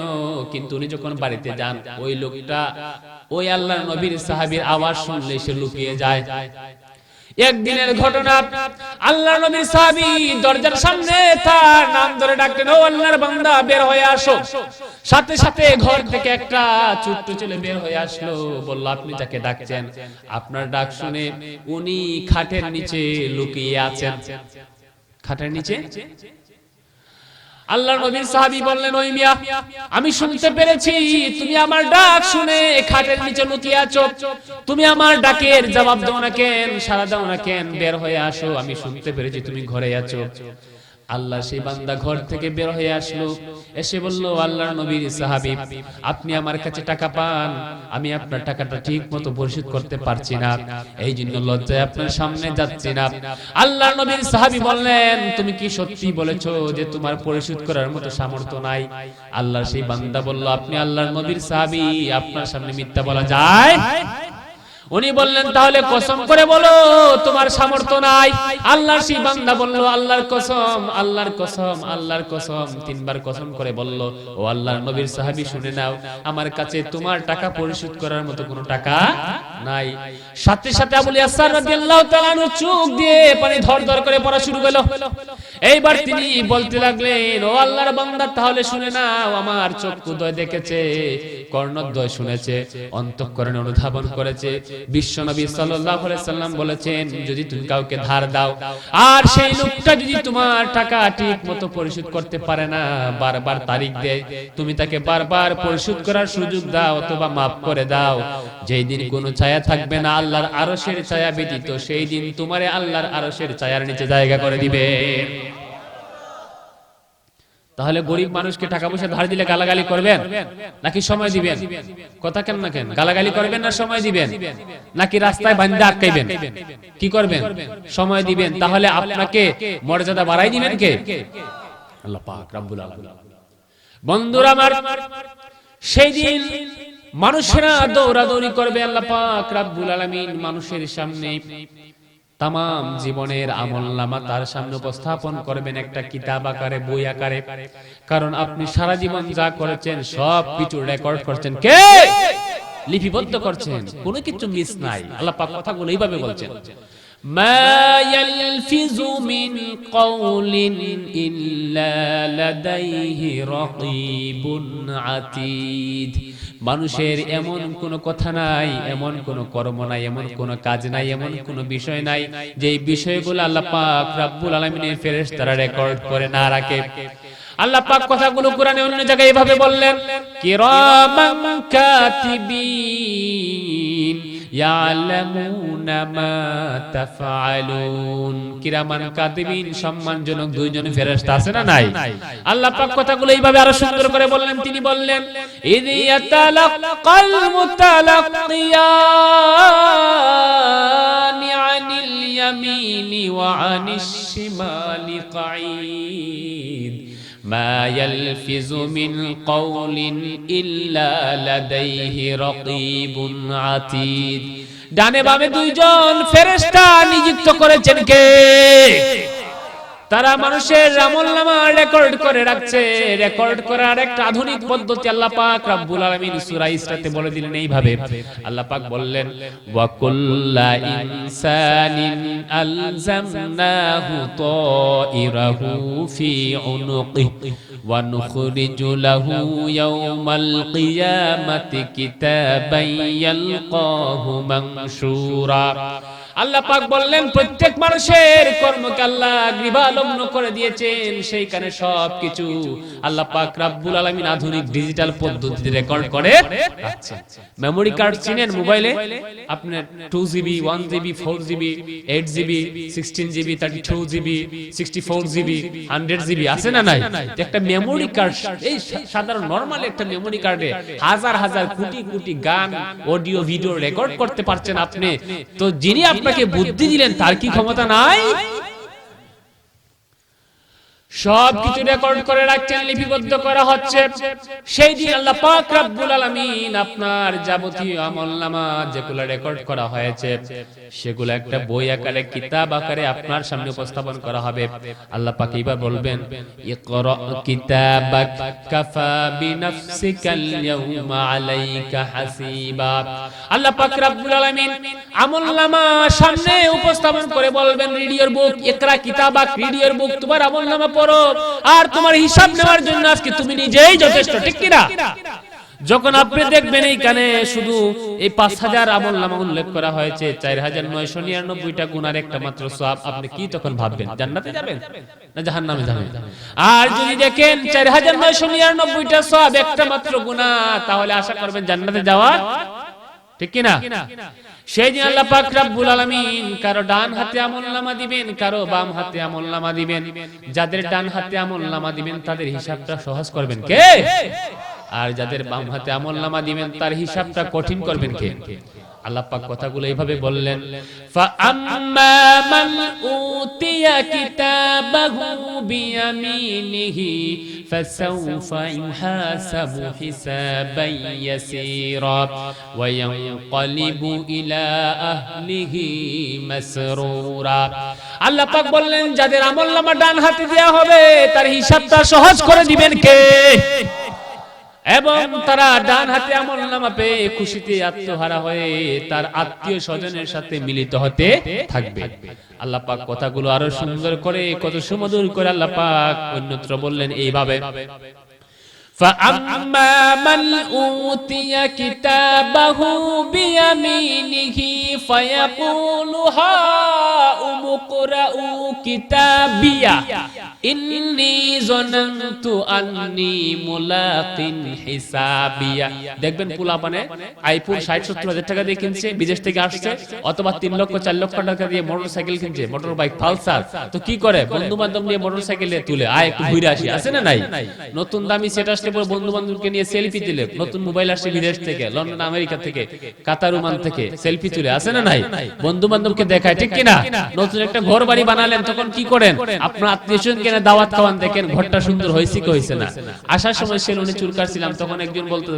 কিন্তু উনি যখন বাড়িতে যান ওই লোকটা ওই আল্লাহর নবীর সাহাবীর আওয়াজ শুনলে সে লুকিয়ে যায়। একদিনের ঘটনা, আল্লাহর নবীর সাহাবী দরজার সামনে তার নাম ধরে ডাকলেন, ও আল্লাহর বান্দা বের হয়ে আসো। সাথে সাথে ঘর থেকে একটা ছোট্ট ছেলে বের হয়ে আসলো, বলল আপনি যাকে ডাকছেন, আপনার ডাক শুনে উনি খাটের নিচে লুকিয়ে আছেন। খাটের নিচে? আল্লাহর নবীর সাহাবী বললেন, ওই মিয়া আমি শুনতে পেরেছি তুমি আমার ডাক শুনে খাটের নিচে লুকিয়ে আছো, তুমি আমার ডাকের জবাব দাও না কেন, সাড়া দাও না কেন, বের হয়ে আসো, আমি শুনতে পেরেছি তুমি ঘরে আছো। আল্লাহ সেই বান্দা ঘর থেকে বের হয়ে আসলো, এসে বলল, আল্লাহর নবীর সাহাবী আপনি আমার কাছে টাকা পান, আমি আপনার টাকাটা ঠিক মতো পরিশোধ করতে পারছি না, এই জন্য লজ্জায় আপনার সামনে যাচ্ছি না। আল্লাহর নবীর সাহাবী বললেন, তুমি কি সত্যি বলেছো যে তোমার পরিশোধ করার মতো সামর্থ্য নাই? আল্লাহর সেই বান্দা বলল, আপনি আল্লাহর নবীর সাহাবী, আপনার সামনে মিথ্যা বলা যায়? উনি বললেন, তাহলে কসম করে বলো তোমার সামর্থ্য নাই। আল্লাহর সেই বান্দা বলল, আল্লাহর কসম, আল্লাহর কসম, আল্লাহর কসম, তিনবার কসম করে বলল, ও আল্লাহর নবীর সাহাবী শুনে নাও, আমার কাছে তোমার টাকা পরিশোধ করার মতো কোনো টাকা নাই। সাথে সাথে আবুল ইয়াসার রাদিয়াল্লাহু তাআলা চোখ দিয়ে পানি ধর করে পড়া শুরু হলো। এইবার তিনি বলতে লাগলেন, ও আল্লাহর বান্দা তাহলে শুনে নাও, আমার চক্ষুদ্বয় দেখেছে, কর্ণদ্বয় শুনেছে, অন্তঃকরণে অনুধাবন করেছে। বিশ্বনবী সাল্লাল্লাহু আলাইহি সাল্লাম বলেছেন, যদি তুমি কাউকে ধার দাও আর সেই লোকটা যদি তোমার টাকা ঠিক মতো পরিশোধ করতে পারে না, বারবার তারিখ দেয়, তুমি তাকে বারবার পরিশোধ করার সুযোগ দাও অথবা মাফ করে দাও, যেই দিন কোনো ছায়া থাকবে না আল্লাহর আরশের ছায়া ব্যতীত, সেই দিন তোমারে আল্লাহর আরশের ছায়ার নিচে জায়গা করে দিবে। তাহলে গরিব মানুষকে টাকা পয়সা ধার দিলে গালাগালি করবেন নাকি সময় দিবেন? কথা কেন না কেন? গালাগালি করবেন না সময় দিবেন? নাকি রাস্তায় বাঁধা আটকাইবেন? কি করবেন? সময় দিবেন। তাহলে আপনাকে মর্যাদা বাড়াই দিবেন কে? আল্লাহ পাক রব্বুল আলামিন। বন্ধুরা আমার, সেই দিন মানুষেরা দৌড়াদৌড়ি করবে, আল্লাহ পাক রব্বুল আলামিন মানুষের সামনে তামাম জীবনের আমলনামা তার সামনে উপস্থাপন করবেন একটা কিতাব আকারে, বই আকারে। কারণ আপনি সারা জীবন যা করেছেন সব কিছু রেকর্ড করছেন, কে লিপিবদ্ধ করছেন, কোনো কিছু মিস নাই। আল্লাহ পাক কথাগুলো এইভাবে বলছেন, মা ইয়ালফিযু মিন কওলিন ইল্লা লাদাইহি রাকীবুন আতীদ। মানুষের এমন কোন কথা নাই, এমন কোন কর্ম নাই, এমন কোন কাজ নাই, এমন কোন বিষয় নাই যে বিষয়গুলো আল্লাহ পাক রব্বুল আলামিনের ফেরেশতারা রেকর্ড করে না রাখে। আল্লাহ পাক কথাগুলো কোরআনে অন্য জায়গায় এভাবে বললেন, কিরামান কাতিবিন ইয়ালামুনা মা তাফআলুন। কিরামান কাতিবিন সম্মানজনক দুইজন ফেরেশতা আছে না নাই? আল্লাহ পাক কথাগুলো এইভাবে আরো সুন্দর করে বললেন। তিনি বললেন, ইয ইয়াতালাক্কাল মুতালাক্কিয়ানি আনিল ইয়ামিনি ওয়া আনিশ শিমালি কাঈদ মা ইয়ালফিযু মিন কওলিন ইল্লা লাদাইহি রাকীবুন আতীদ। ডানে বামে দুইজন ফেরেশতা নিযুক্ত করেছেন কে? তারা মানুষের আমলনামা রেকর্ড করে রাখছে। রেকর্ড করার একটা আধুনিক পদ্ধতি আল্লাহ পাক রব্বুল আলামিন সূরা ইসরাতে বলে দিলেন এইভাবে। আল্লাহ পাক বললেন, ওয়া কুল্লা ইনসানিন আলজামনাহু তাইরাহু ফি উনুকিহি ওয়া নুখরিজু লাহু ইয়াওমাল কিয়ামাতি কিতাবান ইয়ালকাহু মানশুরা। আল্লাহ পাক বললেন প্রত্যেক মানুষের কর্মকে আল্লাহ গ্রীবালগ্ন করে দিয়েছেন, সেইখানে সবকিছু আল্লাহ পাক রব্বুল আলামিন আধুনিক ডিজিটাল পদ্ধতিতে রেকর্ড করে রাখছেন। মেমরি কার্ড চিনেন মোবাইলে, আপনার 2GB 1GB 4GB 8GB 16GB 32GB 64GB 100GB আছে না নাই? একটা মেমরি কার্ড, এই সাধারণ নরমাল একটা মেমরি কার্ডে হাজার হাজার কোটি কোটি গান অডিও ভিডিও রেকর্ড করতে পারছেন আপনি। তো যিনি আপনাকে বুদ্ধি দিলেন তার কি ক্ষমতা নাই? সবকিছু রেকর্ড করে রাখছেন, লিপিবদ্ধ করা হচ্ছে। সেই দিন আল্লাহ পাক রব্বুল আলামিন আপনার যাবতীয় আমলনামা যেগুলো রেকর্ড করা হয়েছে সেগুলো একটা বই আকারে, কিতাব আকারে আপনার সামনে উপস্থাপন করা হবে। আল্লাহ পাক এইবার বলবেন, ইকরা কিতাবাক কাফা বিনাফসিকাল ইয়াউমা আলাইকা হাসিবা। আল্লাহ পাক রব্বুল আলামিন আমলনামা সামনে উপস্থাপন করে বলবেন, রিড ইওর বুক, ইকরা কিতাবাক, রিড ইওর বুক, তোমার আমলনামা পড়ো আর তোমার হিসাব নেওয়ার জন্য আজকে তুমি নিজেই যথেষ্ট, ঠিক কি না? যখন আপনি দেখবেন এইখানে শুধু এই 5000 আমলনামা উল্লেখ করা হয়েছে, 4999টা গুনার একটা মাত্র সওয়াব, আপনি কি তখন ভাববেন জান্নাতে যাবেন না জাহান্নামে যাবেন? আর যদি দেখেন 4999টা সওয়াব একটা মাত্র গুনাহ, তাহলে আশা করবেন জান্নাতে যাওয়া, ঠিক কি না? সেই দিন আল্লাহ পাক রব্বুল আলামিন কারো ডান হাতে আমলনামা দিবেন, কারো বাম হাতে আমলনামা দিবেন। যাদের ডান হাতে আমলনামা দিবেন তাদের হিসাবটা সহজ করবেন কে? আর যাদের বাম হাতে আমলনামা দিবেন তার হিসাবটা কঠিন করবেন কে? আল্লাহ পাক কথাগুলো এইভাবে বললেন, ফা আম্মা মান উতিয়া কিতাবাহু বিয়ামিনিহি ফাসাউফা ইউহাসাবু হিসাবান ইয়াসীরা ওয়া ইয়ানকালিবু ইলা আহলিহি মাসরুরা। আল্লাহ পাক বললেন যাদের আমলনামা ডান হাতে দেয়া হবে তার হিসাবটা সহজ করে দিবেন কে? এবং তারা ডান হাতে আমলনামা পেয়ে খুশিতে আত্মহারা হয়ে তার আত্মীয় স্বজনের সাথে মিলিত হতে থাকবে। আল্লাহ পাক কথাগুলো আরো সুন্দর করে, কত সুমধুর করে আল্লাহ পাক অন্যত্র বললেন এইভাবে, فَأَمَّا مَنْ أُوتِيَ كِتَابَهُ بِيَمِينِهِ فَيَقُولُ هَاؤُمُ اقْرَءُوا كِتَابِيَهْ إِنِّي ظَنَنْتُ أَنِّي مُلَاقٍ حِسَابِيَهْ। দেখবেন পোলাপানে আইফোন 60-70 হাজার টাকা দিয়ে কিনছে, বিদেশ থেকে আসছে, অথবা 3 লক্ষ 4 লক্ষ টাকা দিয়ে মোটরসাইকেল কিনছে, মোটর বাইক পালসার। তো কি করে, বন্ধু বান্ধব নিয়ে মোটরসাইকেলে তুলে আয় একটু ঘুরে আসি, আছে না নাই? নতুন দামি সেট আসলে পরে বন্ধু বান্ধবকে নিয়ে সেলফি তুলে, নতুন মোবাইল আসছে বিদেশ থেকে, লন্ডন আমেরিকা থেকে, কাতার ওমান থেকে, সেলফি তুলে, আছে না নাই? বন্ধু বান্ধবকে দেখায়, ঠিক কি না? নতুন একটা ঘর বাড়ি বানালেন, তখন কি করেন, আপনার আত্মীয়স্বজন কেন দাওয়াত খাওয়ান, দেখেন ঘরটা সুন্দর হয়েছে কি হয়েছে না। আসার সময় সেলুনে চুল কাটছিলাম, তখন একজন বলতো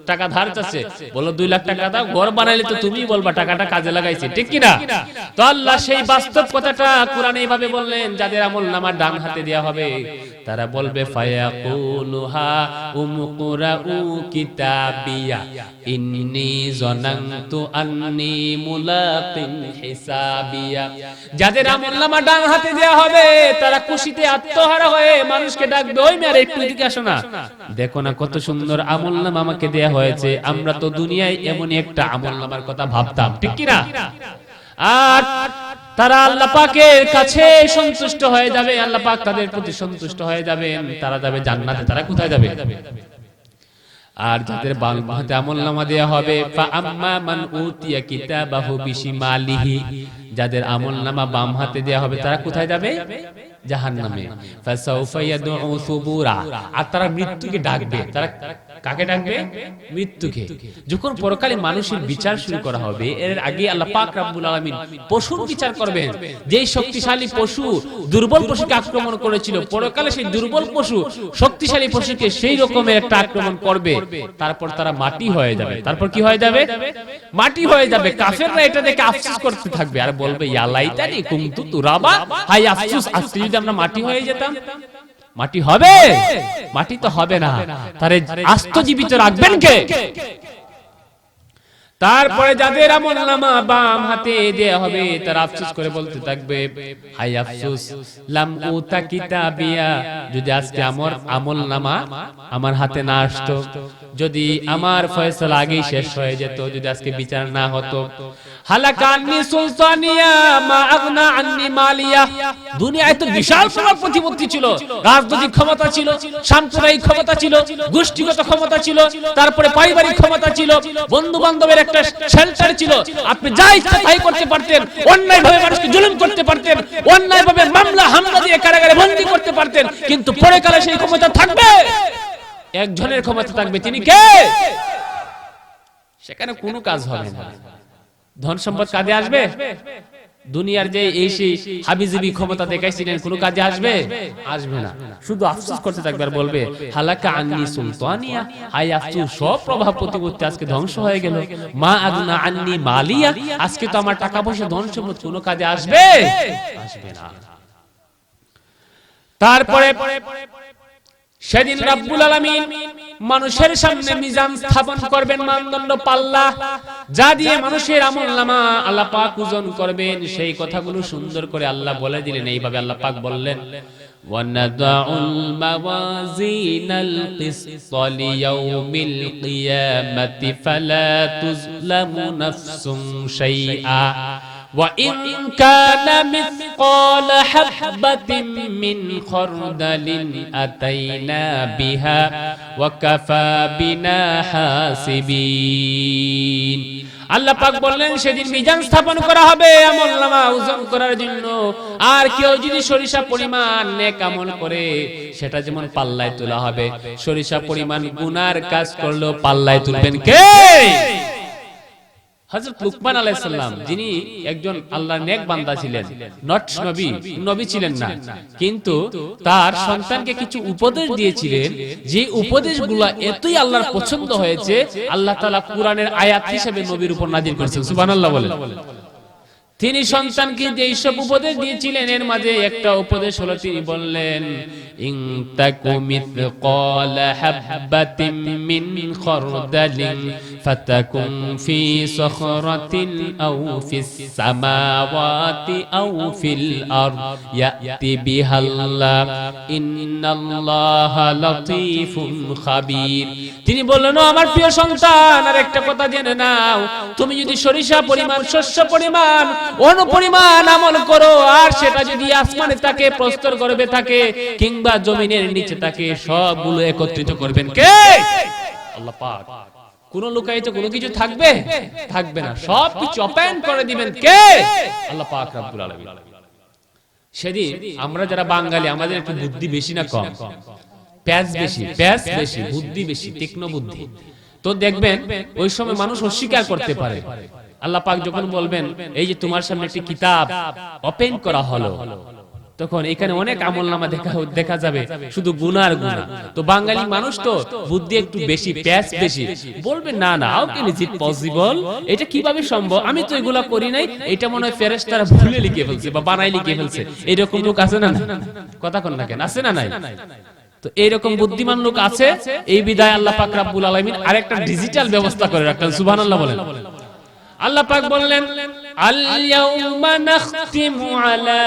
টাকা ধার চাচ্ছে, বলো 2 লাখ টাকা দাও, ঘর বানাইলে তো তুমি বলবা টাকাটা কাজে লাগাইছি, ঠিক কি না? তো আল্লাহ সেই বাস্তব কথাটা কোরআনে এইভাবে বললেন, যাদের আমলনামা ডান হাতে দেয়া হবে তারা বলবে, ফায়াকুলুহা উমকুরাউ কিতাবিয়া ইন্নী যানানতু আন্নী মুলাকিন হিসাবিয়া। যাদের আমলনামা ডান হাতে দেয়া হবে তারা খুশিতে আত্মহারা হয়ে মানুষকে ডাকবে, ওই মেরে একটু এদিকে আসো না, দেখো না কত সুন্দর আমলনামা আমাকে দেয়া হয়েছে। আমরা তো দুনিয়ায় এমনই একটা আমলনামার কথা ভাবতাম, ঠিক কি না? আর তারা আল্লাহ পাকের কাছে সন্তুষ্ট হয়ে যাবে, আল্লাহ পাক তাদের প্রতি সন্তুষ্ট হয়ে যাবেন, তারা যাবে জান্নাতে। তারা কোথায় যাবে? আর যাদের বাম হাতে আমলনামা দেয়া হবে, ফা আম্মা মান উতিয়া কিতাবাহু বিশিমালিহি, যাদের আমলনামা বাম হাতে দেয়া হবে তারা কোথায় যাবে? জাহান্নামে। ফাসাউফা ইয়াদউ সুবুরা, আর তারা মৃত্যুকে ডাকবে। তারা কাকে ডাকবে? মৃত্যুকে। যখন পরকালে মানুষের বিচার শুরু করা হবে, এর আগে আল্লাহ পাক রব্বুল আলামিন পশুর বিচার করবেন। যেই শক্তিশালী পশু দুর্বল পশুকে আক্রমণ করেছিল, পরকালে সেই দুর্বল পশু শক্তিশালী পশুকে সেই রকমের একটা আক্রমণ করবে, তারপর তারা মাটি হয়ে যাবে। তারপর কি হয়ে যাবে? মাটি হয়ে যাবে। কাফেররা এটা দেখে আফসোস করতে থাকবে আর বলবে, ইয়া লাইতানি কুনতু তুরাবা, হায় আফসোস, আজকে যদি আমরা মাটি হয়ে যেতাম। মাটি হবে? মাটি তো হবে না, তারে আস্ত জীবিত রাখবেন কে? তারপরে যাদের আমলনামা বাম হাতে দেয়া হবে তারা আফসোস করে বলতে থাকবে, হায় আফসোস, লাম উতা কিতাবিয়া, যদি আজকে আমার আমলনামা আমার হাতে না আসতো, যদি আমার ফয়সালা আগেই শেষ হয়ে যেত, যদি আজকে বিচার না হতো। হালাকা আন্নি সুলতানিয়া মা আগনা আন্নি মালিয়া। দুনিয়ায় তো বিশাল বড় প্রতিপত্তি ছিল, রাজনৈতিক ক্ষমতা ছিল, সাম্প্রদায়িক ক্ষমতা ছিল, গোষ্ঠীগত ক্ষমতা ছিল, তারপরে পারিবারিক ক্ষমতা ছিল, বন্ধু বান্ধবের একটা শেল্টার ছিল। আপনি যা ইচ্ছা তাই করতে পারতেন, অন্যায়ভাবে মানুষকে জুলুম করতে পারতেন, অন্যায়ভাবে মামলা হামলা দিয়ে কারাগারে বন্দী করতে পারতেন। কিন্তু পরে কালে সেই ক্ষমতা থাকবে, একজনের ক্ষমতা থাকবে, তিনি কে? সেখানে কোনো কাজ হবে না। ধন সম্পদ কাজে আসবে? দুনিয়ার যে এই সেই হাবিজাবি ক্ষমতা দেখাইছিলেন কোনো কাজে আসবে? আসবে না। শুধু আফসোস করতে থাকবে আর বলবে হালাকা আন্নি সুলতানিয়া, আই আফসোস, সব প্রভাব প্রতিপত্তি আজকে ধ্বংস হয়ে গেল। মা আগনা আন্নি মালিয়া, আজকে তো আমার টাকা পয়সা ধন সম্পদ কোনো কাজে আসবে? আসবে না। তারপরে সেদিন রব্বুল আলামিন মানুষের সামনে মিজান স্থাপন করবেন, মানদণ্ড পাল্লা, যা দিয়ে মানুষের আমলনামা আল্লাহ পাক ওজন করবেন। সেই কথাগুলো সুন্দর করে আল্লাহ বলে দিলেন। এইভাবে আল্লাহ পাক বললেন ওয়ানাদাউল মাওয়াজিনাল কিসত লিয়াউমিল কিয়ামাতি ফালা তুজলামু নাফসুন শাইআ وَإِن كَانَ مِثْقَالَ حَبَّةٍ مِّنْ خَرْدَلٍ أَتَيْنَا بِهَا وَكَفَى بِنَا حَاسِبِينَ। আল্লাহ পাক বললেন সেদিন মিজান স্থাপন করা হবে আমলনামা ওজন করার জন্য। আর কেউ যদি সরিষা পরিমাণ নেক আমল করে সেটা যেমন পাল্লায় তোলা হবে, সরিষা পরিমাণ গুনার কাজ করলেও পাল্লায় তুলবেন কে? হযরত লুকমান আলাইহিস সালাম, যিনি একজন আল্লাহর নেক বান্দা ছিলেন, নট নবী, নবী ছিলেন না, কিন্তু তার সন্তানকে কিছু উপদেশ দিয়েছিলেন, যে উপদেশগুলো এতই আল্লাহর পছন্দ হয়েছে, আল্লাহ তাআলা কুরআনের আয়াত হিসেবে নবীর উপর নাযিল করেছেন। সুবহানাল্লাহ বলেন। তিনি সন্তানকে যে সব উপদেশ দিয়েছিলেন এর মাঝে একটা উপদেশ হলো, তিনি বললেন ইন তাকু মিথকালা হাববাতিন মিন খারদালিন ফাতাকুন ফি সখরাতিন আও ফিস সামাওয়াতি আও ফিল আরদ ইয়াতি বিহাল্লাহ ইন্নাল্লাহা লাতীফুন খাবীর। তিনি বললেন, ও আমার প্রিয় সন্তান, আর একটা কথা জেনে নাও, তুমি যদি সরিষা পরিমাণ, শস্য পরিমাণ, অনুপরিমাণ আমল করো, আর সেটা যদি আসমানে থাকে, প্রস্তর গর্ভে থাকে, কিংবা জমিনের নিচে থাকে, সবগুলো একত্রিত করবেন কে? আল্লাহ পাক। কোন লুকায়িত কোনো কিছু থাকবে? থাকবে না। সবকিছু ওপেন করে দিবেন কে? আল্লাহ পাক রব্বুল আলামিন। সেদিন আমরা যারা বাঙালি, আমাদের একটু বুদ্ধি বেশি না কম? প্যাচ বেশি, প্যাচ বেশি, বুদ্ধি বেশি, তীক্ষ্ণ বুদ্ধি। তো দেখবেন ওই সময় মানুষ অস্বীকার করতে পারে। আল্লাহ পাক যখন বলবেন এই যে তোমার সামনে একটি কিতাব ওপেন করা হলো, তখন এখানে অনেক আমলনামা দেখা যাবে, শুধু গুনার গুনাহ। তো বাঙালি মানুষ তো বুদ্ধি একটু বেশি, প্যাচ বেশি, বলবে না না, how can is it possible, এটা কিভাবে সম্ভব, আমি তো এগুলা করি নাই, এটা মনে হয় ফেরেশতারা ভুলে লিখে ফেলছে বা বানাই লিখে ফেলছে। এরকম লোক আছে না? কথা কোন না কেন, আছে না নাই? তো এইরকম বুদ্ধিমান লোক আছে। এই বিধায় আল্লাহ পাক রব্বুল আলামিন আরেকটা ডিজিটাল ব্যবস্থা করে রাখলেন। সুবহানাল্লাহ বলেন। আল্লাহ পাক বললেন আল ইয়াউমা নাখতিমু আলা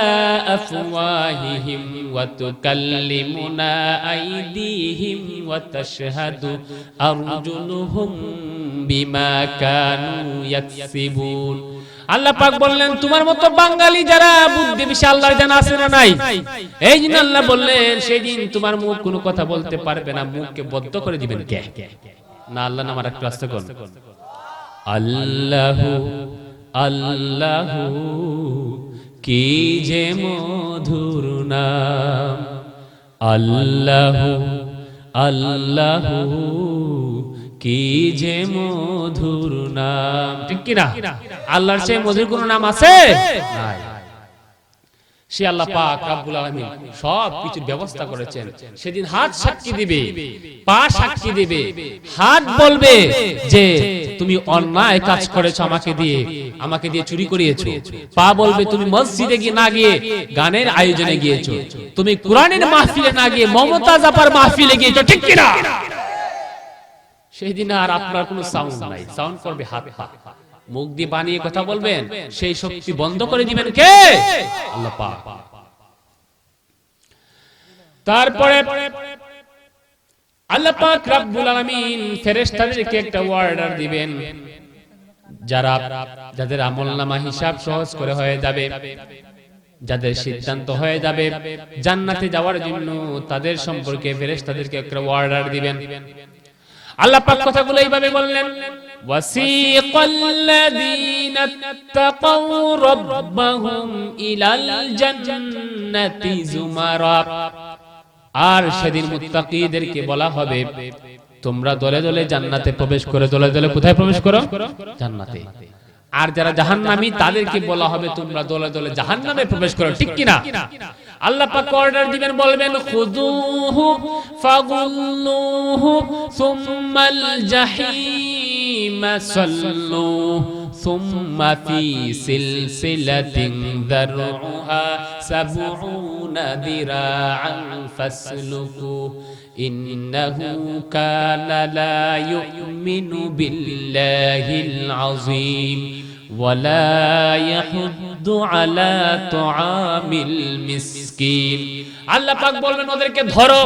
আফওয়াহিহিম ওয়া তুকাল্লিমুনা আইদিহিম ওয়া তাশহাদু আরজুলুহুম বিমা কানু ইয়াকসিবুন। আল্লাহ পাক বললেন তোমার মতো বাঙালি যারা বুদ্ধি বেশি, আল্লাহর জানা আছে না নাই? এই জন্য আল্লাহ বললেন সেদিন তোমার মুখ কোনো কথা বলতে পারবে না, মুখকে বদ্ধ করে দিবেন কে? না আল্লাহ নাম আর একটু আস্তে করুন। আল্লাহু আল্লাহু কি যে মধুর নাম, আল্লাহু আল্লাহু কি যে মধুর নাম। ঠিক কি না? আল্লাহর চেয়ে মধুর কোন নাম আছে? নাই। সে আল্লাহ পাক রব্বুল আলামিন সব কিছুর ব্যবস্থা করেছেন। সেদিন হাত সাক্ষী দিবে, পা সাক্ষী দিবে। হাত বলবে যে তুমি অন্যায় কাজ করেছো আমাকে দিয়ে চুরি করিয়েছো। পা বলবে তুমি মসজিদে গিয়ে না গিয়ে গানের আয়োজনে গিয়েছো, তুমি কোরআনের মাহফিলে না গিয়ে মমতাজ আপার মাহফিলে গিয়েছো। ঠিক কি না? সেই দিন আর আপনার কোনো সাউন্ড নাই, সাউন্ড করবে হাত পা। মুখ দিয়ে বানিয়ে কথা বলবেন, সেই শক্তি বন্ধ করে দিবেন কে? আল্লাহ পাক। তারপরে আল্লাহ পাক রব্বুল আলামিন ফেরেশতাদেরকে একটা অর্ডার দিবেন, যাদের আমলনামা হিসাব সহজ করে হয়ে যাবে, যাদের সিদ্ধান্ত হয়ে যাবে জান্নাতে যাওয়ার জন্য, তাদের সম্পর্কে ফেরেশতাদেরকে একটা অর্ডার দিবেন। আল্লাহ পাক কথাগুলো এইভাবে বললেন, ওয়াসিকাল্লাযীনা তাকাউ রাব্বাহুম ইলাল জান্নাতি যুমারা। আর সেদিন মুত্তাকীদেরকে বলা হবে, তোমরা দলে দলে জান্নাতে প্রবেশ করো। দলে দলে কোথায় প্রবেশ করো? জান্নাতে। আর যারা জাহান্নামী তাদেরকে বলা হবে, তোমরা দলে দলে জাহান্নামে প্রবেশ করো। ঠিক কি না? আল্লাহ পাক অর্ডার দিবেন, বলবেন, খুযুহু ফাগুল্লুহু সুম্মাল জাহিমা সাল্লু সুম্মা ফি সিলসিলাতিন যারউহা সাবউনা দিরাআন ফাসলুকু ইন্নাহু কানা লা ইউমিনু বিল্লাহিল আযীম ওয়ালা ইয়াহুদ্দু আলা তুআমিল মিসকিন। আল্লাহ পাক বলবেন, ওদেরকে ধরো,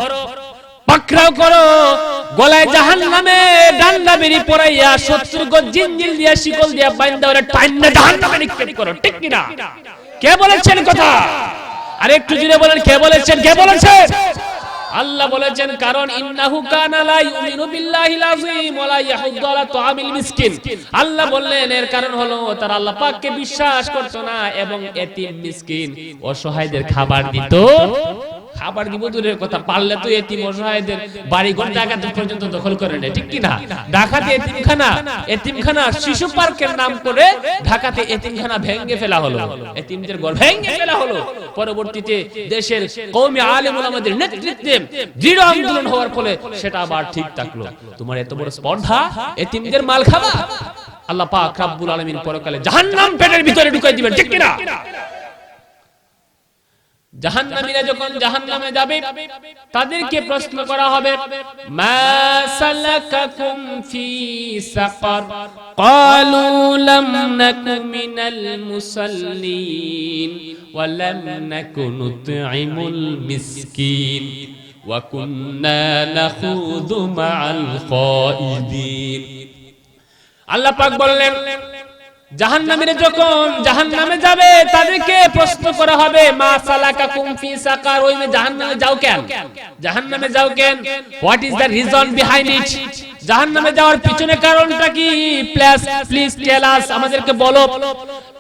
পাকড়াও করো, গলায় জাহান্নামে ডান্ডা বেরি পরাইয়া 70 গজ জিনজিল দিয়া শিকল দিয়া বাইন্ধা ওরে টাইন্না জাহান্নামে নিক্ষেপ করো। ঠিক কি না? কে বলেছেন কথা? আর একটু জুড়ে বলেন, কে বলেছেন? কে বলেছেন? আল্লাহ বলেছেন, কারণ ইন্নাহু কানা লা ইউমিনু বিল্লাহিল আযীম ওয়া লা ইয়াহুদ্দু আলা তুআমিল মিসকিন। আল্লাহ বললেন, এর কারণ হলো তারা আল্লাহ পাককে বিশ্বাস করত না এবং এতিম মিসকিন অসহায়দের খাবার দিত। খাবার দিব দূরের কথা, পারলে তো এতিম অসহায়দের বাড়িঘর জায়গা পর্যন্ত দখল করে নেয়। ঠিক কি না? ঢাকাতে এতিমখানা শিশু পার্কের নাম করে ঢাকাতে এতিমখানা ভেঙে ফেলা হলো, এতিমদের ঘর ভেঙে ফেলা হলো। পরবর্তীতে দেশের কওমি আলেম ওলামাদের নেতৃত্বে দৃঢ় আন্দোলন হওয়ার ফলে সেটা আবার ঠিক থাকলো। তোমার এত বড় স্পর্ধা, এতিমদের মাল খাবা? আল্লাহ পাক রব্বুল আলামিন পরকালে জাহান্নাম পেটের ভিতরে ঢুকাই দিবেন। ঠিক কি না? জাহান্নামীরা যখন জাহান্নামে যাবে তাদেরকে প্রশ্ন করা হবে, মা সালাকাকুম ফি সাকার ক্বালু লাম নাকু মিনাল মুসাল্লিন ওয়া লাম নাকু নুতঈমুল মিসকিন ওয়া কুন্না নাখুযু মাআল খাইদিন। আল্লাহ পাক বললেন, জাহান্নামীরা যখন জাহান্নামে যাবে তাদেরকে প্রশ্ন করা হবে, মা সালাকাকুম ফি সাকার, ওই জাহান্নামে যাও কেন? জাহান্নামে যাও কেন? What is the reason behind it? জাহান্নামে যাওয়ার পিছনে কারণটা কি? প্লিজ টেল আস, আমাদেরকে বলো।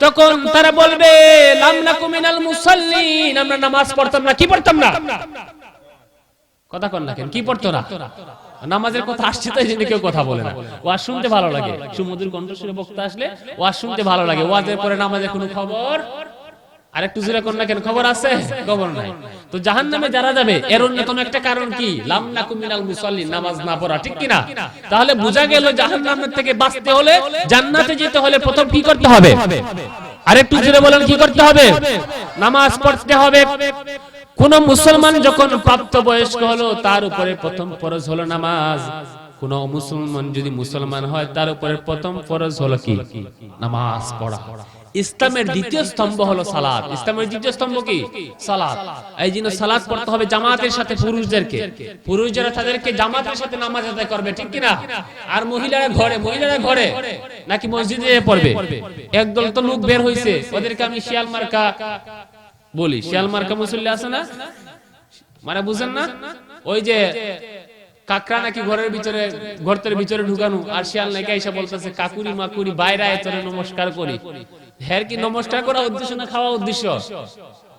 তখন তারা বলবে, লাম নাকু মিনাল মুসাল্লিন, আমরা নামাজ পড়তাম না। কি পড়তাম না? কথা কন না কেন? কি পড়তো না? নামাজের কথা আসছে তাই জন্য কেউ কথা বলে না। ওয়াজ শুনতে ভালো লাগে, সুমধুর কণ্ঠস্বরে বক্তা আসলে ওয়াজ শুনতে ভালো লাগে। ওয়াজের পরে নামাজের কোনো খবর, আর একটু জোরে কোন না কেন, খবর আছে? খবর নাই। তো জাহান্নামে যারা যাবে এর অন্যতম একটা কারণ কি? লাম নাকু মিনাল মুসাল্লিন, নামাজ না পড়া। ঠিক কি না? তাহলে বোঝা গেল জাহান্নামের থেকে বাঁচতে হলে, জান্নাতে যেতে হলে প্রথম কি করতে হবে? আর একটু জোরে বলেন, কি করতে হবে? নামাজ পড়তে হবে। কোন মুসলমান যখন প্রাপ্তবয়স্ক হলো তার উপরে প্রথম ফরজ হলো নামাজ। কোন মুসলমান যদি মুসলমান হয় তার উপরে প্রথম ফরজ হলো কি? নামাজ পড়া। ইসলামের দ্বিতীয় স্তম্ভ হলো সালাত। ইসলামের দ্বিতীয় স্তম্ভ কি? সালাত। এই জন্য সালাত পড়তে হবে জামাতের সাথে পুরুষদেরকে। পুরুষরা তাদেরকে জামাতের সাথে নামাজ আদায় করবে। ঠিক কি না? আর মহিলারা ঘরে নাকি মসজিদে পড়বে? একদল তো লোক বের হইছে, ওদেরকে আমি শিয়াল মার্কা বলি। শিয়াল মার্কা মুসল্লি আছে না? মানে বুঝেন না? ওই যে কাকড়া নাকি ঘরের ভিতরে ঢুকানো, আর শিয়াল নাকি এসে বলতেছে, কাকুরি মাকুরি বাইরে আয় তোরে নমস্কার করি। হ্যাঁ, কি নমস্কার করা উদ্দেশ্য না খাওয়া উদ্দেশ্য?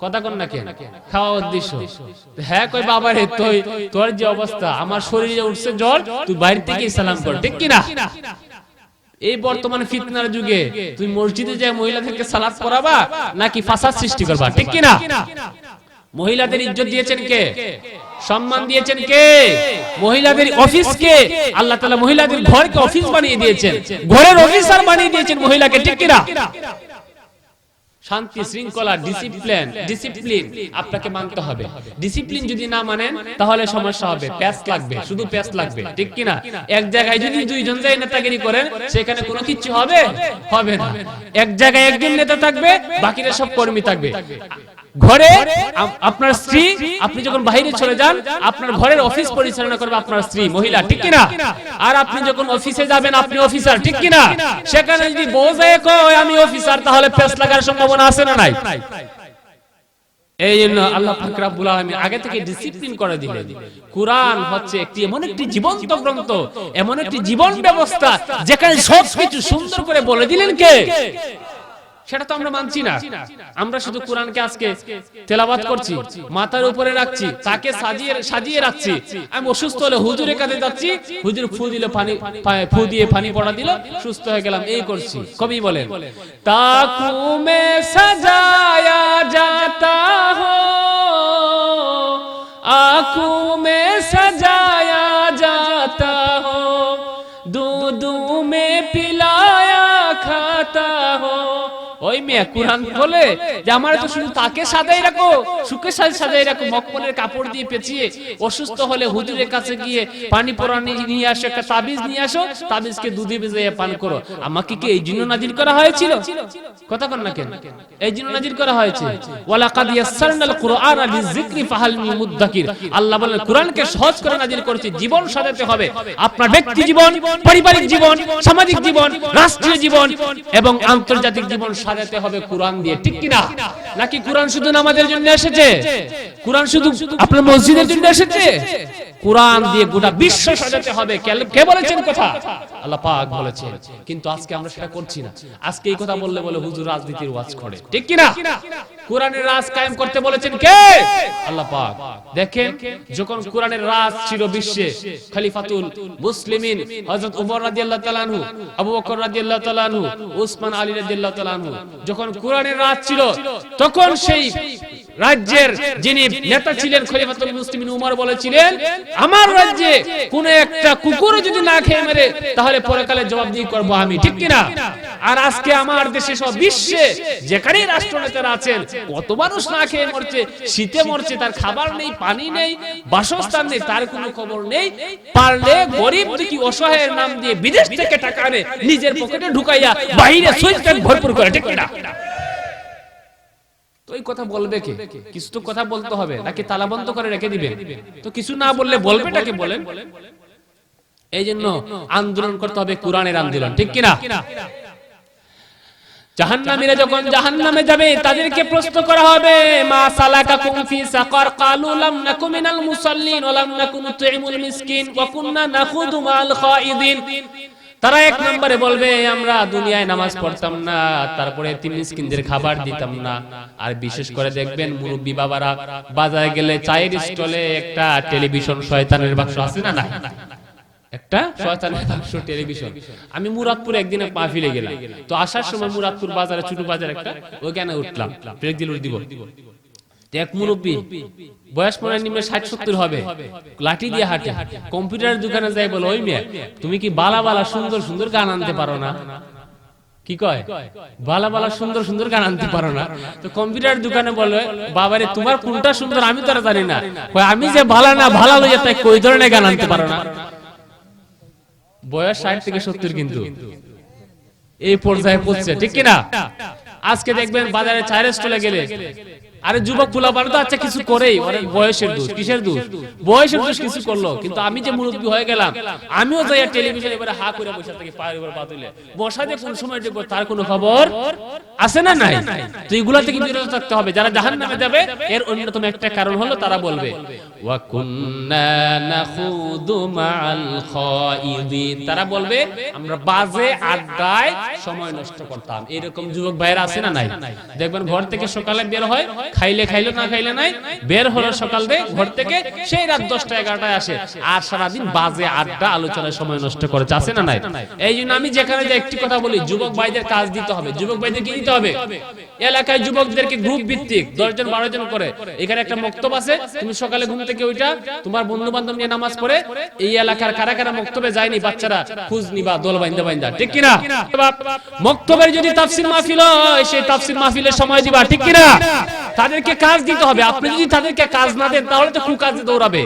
কথা কন না কেন? খাওয়া উদ্দেশ্য। হ্যাঁ কই, বাবা রে তোর যে অবস্থা, আমার শরীরে উঠছে জ্বর, তুই বাইরে থেকে সালাম কর। ঠিক কি না? এই বর্তমান ফিতনার যুগে তুই মসজিদে যায় মহিলাদেরকে সালাত পড়াবা নাকি ফাসাদ সৃষ্টি করবা? ঠিক কি না? মহিলাদের ইজ্জত দিয়েছেন কে? সম্মান দিয়েছেন কে? মহিলাদের অফিসকে আল্লাহ তাআলা মহিলাদের ঘরকে অফিস বানিয়ে দিয়েছেন, ঘরের অফিসার বানিয়ে দিয়েছেন মহিলাকে। ঠিক কি না? শান্তি শৃঙ্খলা ডিসিপ্লিন আপনাকে মানতে হবে। ডিসিপ্লিন যদি না মানেন তাহলে সমস্যা হবে, প্যাচ লাগবে, শুধু প্যাচ লাগবে। ঠিক কি না? এক জায়গায় যদি দুইজন যায় নেতাগিরি করেন সেখানে কোনো কিছু হবে না। এক জায়গায় একজন নেতা থাকবে, বাকিরা সব কর্মী থাকবে। ঘরে আপনার স্ত্রী, আপনি যখন বাইরে চলে যান আপনার ঘরের অফিস পরিচালনা করবে আপনার স্ত্রী মহিলা, ঠিক কিনা? আর আপনি যখন অফিসে যাবেন আপনি অফিসার, ঠিক কিনা? সেখানে যদি বউ যায় কয় আমি অফিসার, তাহলে পেশ লাগার সম্ভাবনা আছে না নাই? এই জন্য আল্লাহ পাক রব্বুল আলামিন আগে থেকে ডিসিপ্লিন করে দিলেন। কুরআন হচ্ছে এমন একটি জীবন্ত গ্রন্থ, এমন একটি জীবন ব্যবস্থা যেখানে সবকিছু সুন্দর করে বলে দিলেন কে? সেটা তো আমরা মানছি না। আমরা শুধু কোরআনকে আজকে তেলাওয়াত করছি, মাথার উপরে রাখছি, তাকে সাজিয়ে রাখছি। আমি অসুস্থ হলে হুজুরের কাছে যাচ্ছি, হুজুর ফু দিল, ফু দিয়ে পানি পড়া দিল, সুস্থ হয়ে গেলাম, এই করছি। কবি বলেন তাকু মে সাজায়া জাতা হো, আঁখু মে সাজায়া জাতা হো, दूधू में पिलाया खाता हो। ওই মেয়ে কুরআন বলে যে আমার তো শুধু তাকে সাজাই রাখো, সুখে সাজাই রাখো, মকমলের কাপড় দিয়ে পেঁচিয়ে, অসুস্থ হলে হুজুরের কাছে গিয়ে পানি পরানি নিয়ে আসো, একটা তাবিজ নিয়ে আসো, তাবিজকে দুধে ভিজিয়ে পান করো। আমাকে কি এই জন্য নাজিল করা হয়েছিল? কথা কন না কেন? এই জন্য নাজিল করা হয়েছে। ওয়ালাকাদ ইয়াসসারনাল কুরআনা লিযিকরি ফাহাল মিন মুদ্দাকির। আল্লাহ বলেন কুরআনকে সহজ করে নাজিল করেছি, জীবন সাজাতে হবে। আপনার ব্যক্তি জীবন, পারিবারিক জীবন, সামাজিক জীবন, রাষ্ট্রীয় জীবন এবং আন্তর্জাতিক জীবন সাজাতে হবে কোরআন দিয়ে, ঠিক কি না? নাকি কোরআন শুধু নামাজের জন্য এসেছে? কোরআন শুধু আপনার মসজিদের জন্য এসেছে? কোরআন দিয়ে গোটা বিশ্ব সাজাতে হবে। কে বলেছেন কথা? আল্লাহ পাক বলেছেন। কিন্তু আজকে আমরা সেটা করছি না। আজকে এই কথা বললে বলে হুজুর রাজনীতির ওয়াজ করে, ঠিক কি না? কোরআনের রাজ কায়েম করতে বলেছেন কে? আল্লাহ পাক। দেখেন যখন কোরআনের রাজ ছিল বিশ্বে, খলিফাতুল মুসলিমিন হযরত ওমর রাদিয়াল্লাহু তাআলা আনহু, আবু বকর রাদিয়াল্লাহু তাআলা আনহু, উসমান আলী রাদিয়াল্লাহু তাআলা আনহু, যখন কোরআনের রাজ ছিল তখন সেই রাজ্যের যিনি নেতা ছিলেন খলিফাতুল মুসলিমিন উমর বলেছিলেন, আমার রাজ্যে কোন একটা কুকুর যদি না খেয়ে মেরে তাহলে পরকালে জবাবদিহি করব আমি, ঠিক কি না? আর আজকে আমার দেশে সব বিশ্বে যেখানেই রাষ্ট্রনেতারা আছেন কত মানুষ না খেয়ে মরছে, শীতে মরছে, তার খাবার নেই, পানি নেই, বাসস্থান নেই, তার কোনো খবর নেই। পারলে গরিব দুঃখী অসহায়ের নাম দিয়ে বিদেশ থেকে টাকা আনে, নিজের পকেটে ঢুকাইয়া বাইরে সুইচ ট্যাঙ্ক ভরপুর করে, ঠিক না? তো এই কথা বলবে কে? কিছু তো কথা বলতে হবে, নাকি তালা বন্ধ করে রেখে দিবেন? তো কিছু না বললে বলবেটাকে বলেন। এই জন্য আন্দোলন করতে হবে, কোরআনের আন্দোলন, ঠিক কিনা? জাহান্নামীরা যখন জাহান্নামে যাবে তাদেরকে প্রশ্ন করা হবে, মা সালাকাকুম ফি সাকার, ক্বালু লাম নাকু মিনাল মুসাল্লিন ওয়া লাম নাকু নুতঈমুল মিসকিন ওয়া কুননা নাখুদু মাল খায়িদিন। তারা এক নম্বরে বলবে আমরা দুনিয়ায় নামাজ পড়তাম না, তারপরে এতিম মিসকিনদের খাবার দিতাম না। আর বিশেষ করে দেখবেন মুরব্বি বাবারা বাজারে গেলে চায়ের স্টলে একটা টেলিভিশন শয়তানের বাক্স আছে না? না, একটা শয়তানের বাক্স টেলিভিশন। আমি মুরাদপুরে একদিন মাহফিলে গেলাম, তো আসার সময় মুরাদপুর বাজারে ছোট বাজার একটা, ওখানে উঠলাম, ব্রেক দিল দিব। এক মুরব্বী বয়স মনে নিম্নে 60-70 হবে, লাঠি দিয়ে হাঁটে, কম্পিউটারের দোকানে যাই বলে, ওই মেয়ে তুমি কি বালা বালা সুন্দর সুন্দর গান আনতে পারো না? কি কয়? বালা বালা সুন্দর সুন্দর গান আনতে পারো না? তো কম্পিউটারের দোকানে বলে, বাবারে তোমার কোনটা সুন্দর আমি তো জানি না, আমি যে ভালো না ভালো লইয়া তাই কই ধরনের গান আনতে পারো না? বয়স 60 থেকে 70 কিন্তু এই পর্যায়ে পৌঁছছে, ঠিক কিনা? আজকে দেখবেন বাজারে চায়ের স্টলে গেলে, আরে যুবক পোলাপান তো আচ্ছা কিছু করেই, ওরে বয়সের দোষ, কিসের দোষ? বয়সের দোষ, কিছু করলো। কিন্তু আমি যে মুরব্বি হয়ে গেলাম, আমিও যাই টেলিভিশন এবারে হা করে বসে থাকি, পায়ের উপর পা তুলে বসা, যে কোন সময় দেখবো তার কোনো খবর আছে না? নাই। তো এগুলা থেকে বিরত থাকতে হবে। যারা জাহান্নামে যাবে এর অন্যতম একটা কারণ হলো তারা বলবে ওয়া কুননা নাখুদু মাআল খায়িদিন, তারা বলবে আমরা বাজে আড্ডায় সময় নষ্ট করতাম। এরকম যুবক ভাইরা আছে না? নাই। দেখবেন ঘর থেকে সকালে বের হয়, খাইলে খাইলো না খাইলে নাই, বের হলো সকাল থেকে ঘর থেকে, সেই রাত 10টা-11টায় আসে, আর সারাদিন বাজে আড্ডা আলোচনায় সময় নষ্ট করেছে, আছে না? নাই। এই জন্য আমি যেখানে যে একটি কথা বলি, যুবক ভাইদের কাজ দিতে হবে। যুবক ভাইদের কি দিতে হবে? এলাকায় যুবকদেরকে গ্রুপ ভিত্তিক 10 জন 12 জন করে, এখানে একটা মক্তব আছে, তুমি সকালে ঘুম থেকে ওইটা তোমার বন্ধু বান্ধব নিয়ে নামাজ পড়ে এই এলাকার কারা কারা মক্তবে যায়নি বাচ্চারা খোঁজ নিবা, দল বাইন্দা বাইন্দা, ঠিক কিনা? মক্তবের যদি তাফসীর মাহফিল হয়, সেই তাফসীর মাহফিলের সময় দিবা, ঠিক কিনা? তাদেরকে কাজ দিতে হবে। আপনি যদি তাদেরকে কাজ না দেন তাহলে তো কুকাজে দৌড়াবে।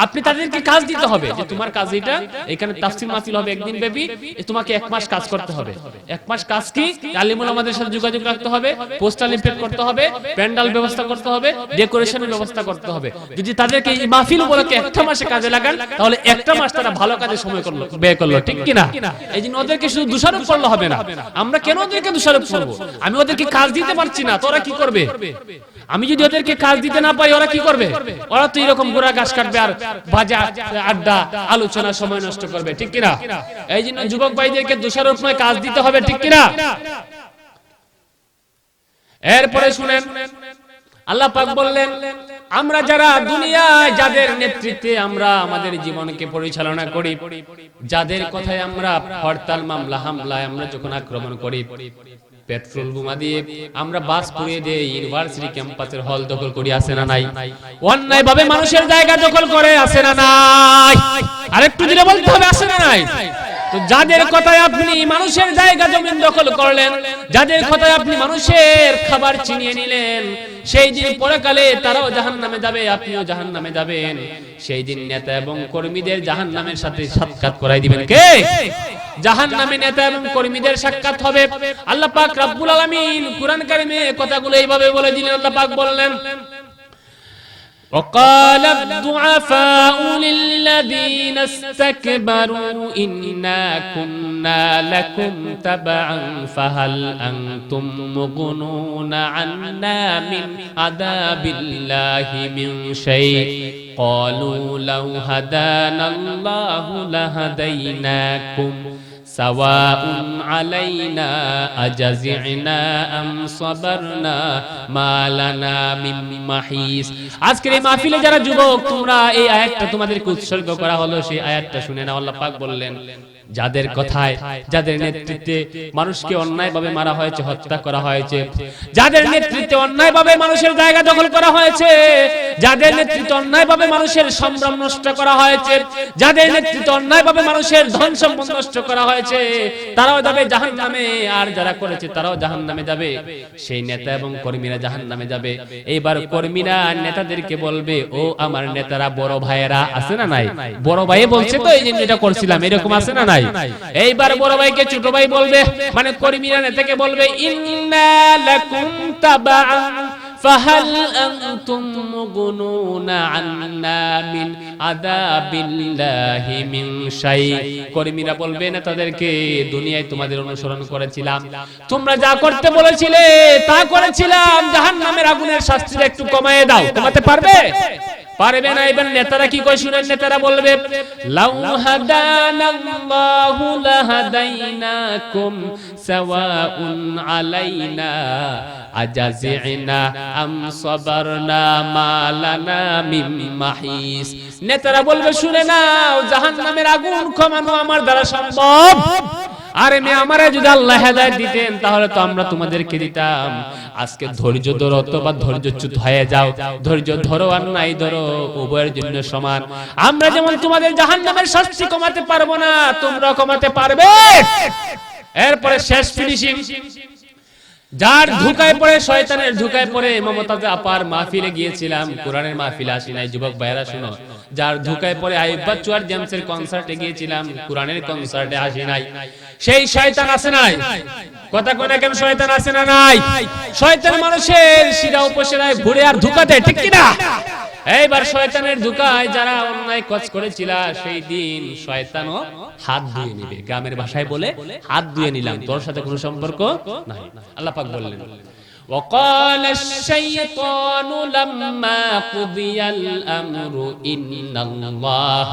আপনি তাদেরকে কাজ দিতে হবে যে তোমার কাজ এটা, এখানে তাফসীর মাহফিল হবে একদিন ব্যাপী, তোমাকে 1 মাস কাজ করতে হবে। 1 মাস কাজ কি? আলিম উলামাদের সাথে যোগাযোগ রাখতে হবে, পোস্টাল লিফলেট করতে হবে, প্যান্ডেল ব্যবস্থা করতে হবে, ডেকোরেশনের ব্যবস্থা করতে হবে। যদি তাদেরকে এই মাহফিল উপলক্ষে 1টা মাসে কাজে লাগান তাহলে 1টা মাস তারা ভালো কাজে সময় করলো, ব্যয় করলো, ঠিক কি না? এই জন্য ওদেরকে শুধু দোষারোপ করলে হবে না। আমরা কেন ওদেরকে দোষারোপ করব? আমি ওদেরকে কাজ দিতে পারছি না, তো ওরা কি করবে? আমি যদি ওদেরকে কাজ দিতে না পারি ওরা কি করবে? ওরা তো এরকম গোড়া ঘাস কাটবে আর বাজা আড্ডা আলোচনা সময় নষ্ট করবে, ঠিক কি না? এই জন্য যুবক ভাইদেরকে দোষারোপ নয়, কাজ দিতে হবে, ঠিক কি না? এরপরে শুনেন, আল্লাহ পাক বললেন, আমরা যারা দুনিয়ায় যাদের নেতৃত্বে আমরা আমাদের জীবনকে পরিচালনা করি, যাদের কথায় আমরা হরতাল মামলা হামলায় আমরা যখন আক্রমণ করি, পেট্রোল বোমা দিয়ে আমরা বাস পুড়িয়ে দেই, ইউনিভার্সিটি ক্যাম্পাসের হল দখল করি, আছে না নাই? অন্যায় ভাবে মানুষের জায়গা দখল করে, আছে না নাই? আরেকটু দিলে বলতে হবে, আছে না নাই? তো যাদের কথায় আপনি মানুষের জায়গা জমিন দখল করলেন, যাদের কথায় আপনি মানুষের খাবার ছিনিয়ে নিলেন, সেই দিন পরকালে তারাও জাহান্নামে যাবে, আপনিও জাহান্নামে যাবেন। সেই দিন নেতা এবং কর্মীদের জাহান্নামের সাথে সাক্ষাৎ করাই দিবেন কে? জাহান্নামে নেতা এবং কর্মীদের সাক্ষাৎ হবে। আল্লাহ পাক রব্বুল আলামিন কুরআন কারীমে কথাগুলো এইভাবে বলে দিলেন। আল্লাহ পাক বললেন, وقال الضعفاء للذين استكبروا إنا كنا لكم تبعا فهل أنتم مغنون عنا من عذاب الله من شيء قالوا لو هدانا الله لهديناكم سواء علينا أجزعنا أم صبرنا ما لنا من محيص। আজকের এই মাহফিলে যারা যুবক, তোমরা এই আয়াতটা তোমাদেরকে উৎসর্গ করা হলো, সেই আয়াতটা শুনে নাও। আল্লাহ পাক বললেন, যাদের কথায় যাদের নেতৃত্বে মানুষকে অন্যায়ভাবে মারা হয়েছে, হত্যা করা হয়েছে, যাদের নেতৃত্বে অন্যায়ভাবে মানুষের জায়গা দখল করা হয়েছে, যাদের নেতৃত্বে অন্যায়ভাবে মানুষের সম্ভ্রম নষ্ট করা হয়েছে, যাদের নেতৃত্বে অন্যায়ভাবে মানুষের ধন সম্পদ নষ্ট করা হয়েছে, তারাও যাবে জাহান্নামে, আর যারা করেছে তারাও জাহান্নামে যাবে। সেই নেতা এবং কর্মীরা জাহান্নামে যাবে। এইবার কর্মীরা নেতাদেরকে বলবে, ও আমার নেতারা, বড় ভাইয়েরা, আছে না নাই? বড় ভাই বলছে তো এই জন্য এটা করছিলাম, এরকম আছে না নাই? এইবার বড় ভাইকে ছোট ভাই বলবে, মানে কর্মীরা নেতাকে বলবে, ইন্না লাকুম তাবাআন ফাহাল আনতুম মুগনুনা আন্না মিন আযাবিল্লাহি মিন শাই। কর্মীরা বলবে নেতাদেরকে, দুনিয়ায় তোমাদের অনুসরণ করেছিলাম, তোমরা যা করতে বলেছিলে তা করেছিলাম, জাহান্নামের আগুনের শাস্তিটা একটু কমায়ে দাও। কমাতে পারবে? পারবে না। এবার নেতারা কি কয় শুনেন, নেতারা বলবে, লাউ হাদানাল্লাহু লাহাদাইনাকুম সাওয়াউন আলাইনা আজাজিনা আম সাবারনা মা লানা মিন মাহিস। নেতারা বলবে, শুনে নাও, জাহান্নামের আগুন কমানো আমার দ্বারা সম্ভব। আরে মে আমারে যদি আল্লাহ হেদায়েত দিতেন তাহলে তো আমরা তোমাদেরকে দিতাম। আজকে ধৈর্য ধরো অথবা ধৈর্যচ্যুত হয়ে যাও, ধৈর্য ধরো আর নাই ধরো, উভয়ের জন্য সমান। আমরা যেমন তোমাদের জাহান্নামের শাস্তি কমাতে পারবো না, তোমরাও কমাতে পারবে? এরপরে শেষ ফিনিশিং, যার ধোঁকায় পড়ে, শয়তানের ধোঁকায় পড়ে, মমতাজ আপার মাহফিলে গিয়েছিলাম, কোরআনের মাহফিলে আসি নাই। যুবক ভাইরা শুনো, যার ধোঁকায় পড়ে আইয়ুব বাচ্চু আর জেমসের কনসার্টে গিয়েছিলাম, কোরআনের কনসার্টে আসি নাই, সেই শয়তান আছে নাই? কথা কয় না কেন? শয়তান আছে না নাই? শয়তান মানুষের শিরা উপশিরায় ঘুরে আর ধোঁকা দেয়, ঠিক কি না? এইবার শয়তানের ধোঁকায় যারা অন্যায় কাজ করেছিল, সেই দিন শয়তানও হাত ধুয়ে নিবে। গ্রামের ভাষায় বলে, হাত ধুয়ে নিলাম, তোর সাথে কোনো সম্পর্ক নাই। আল্লাহ পাক বললেন, وقال الشيطان لما قضي الأمر إن الله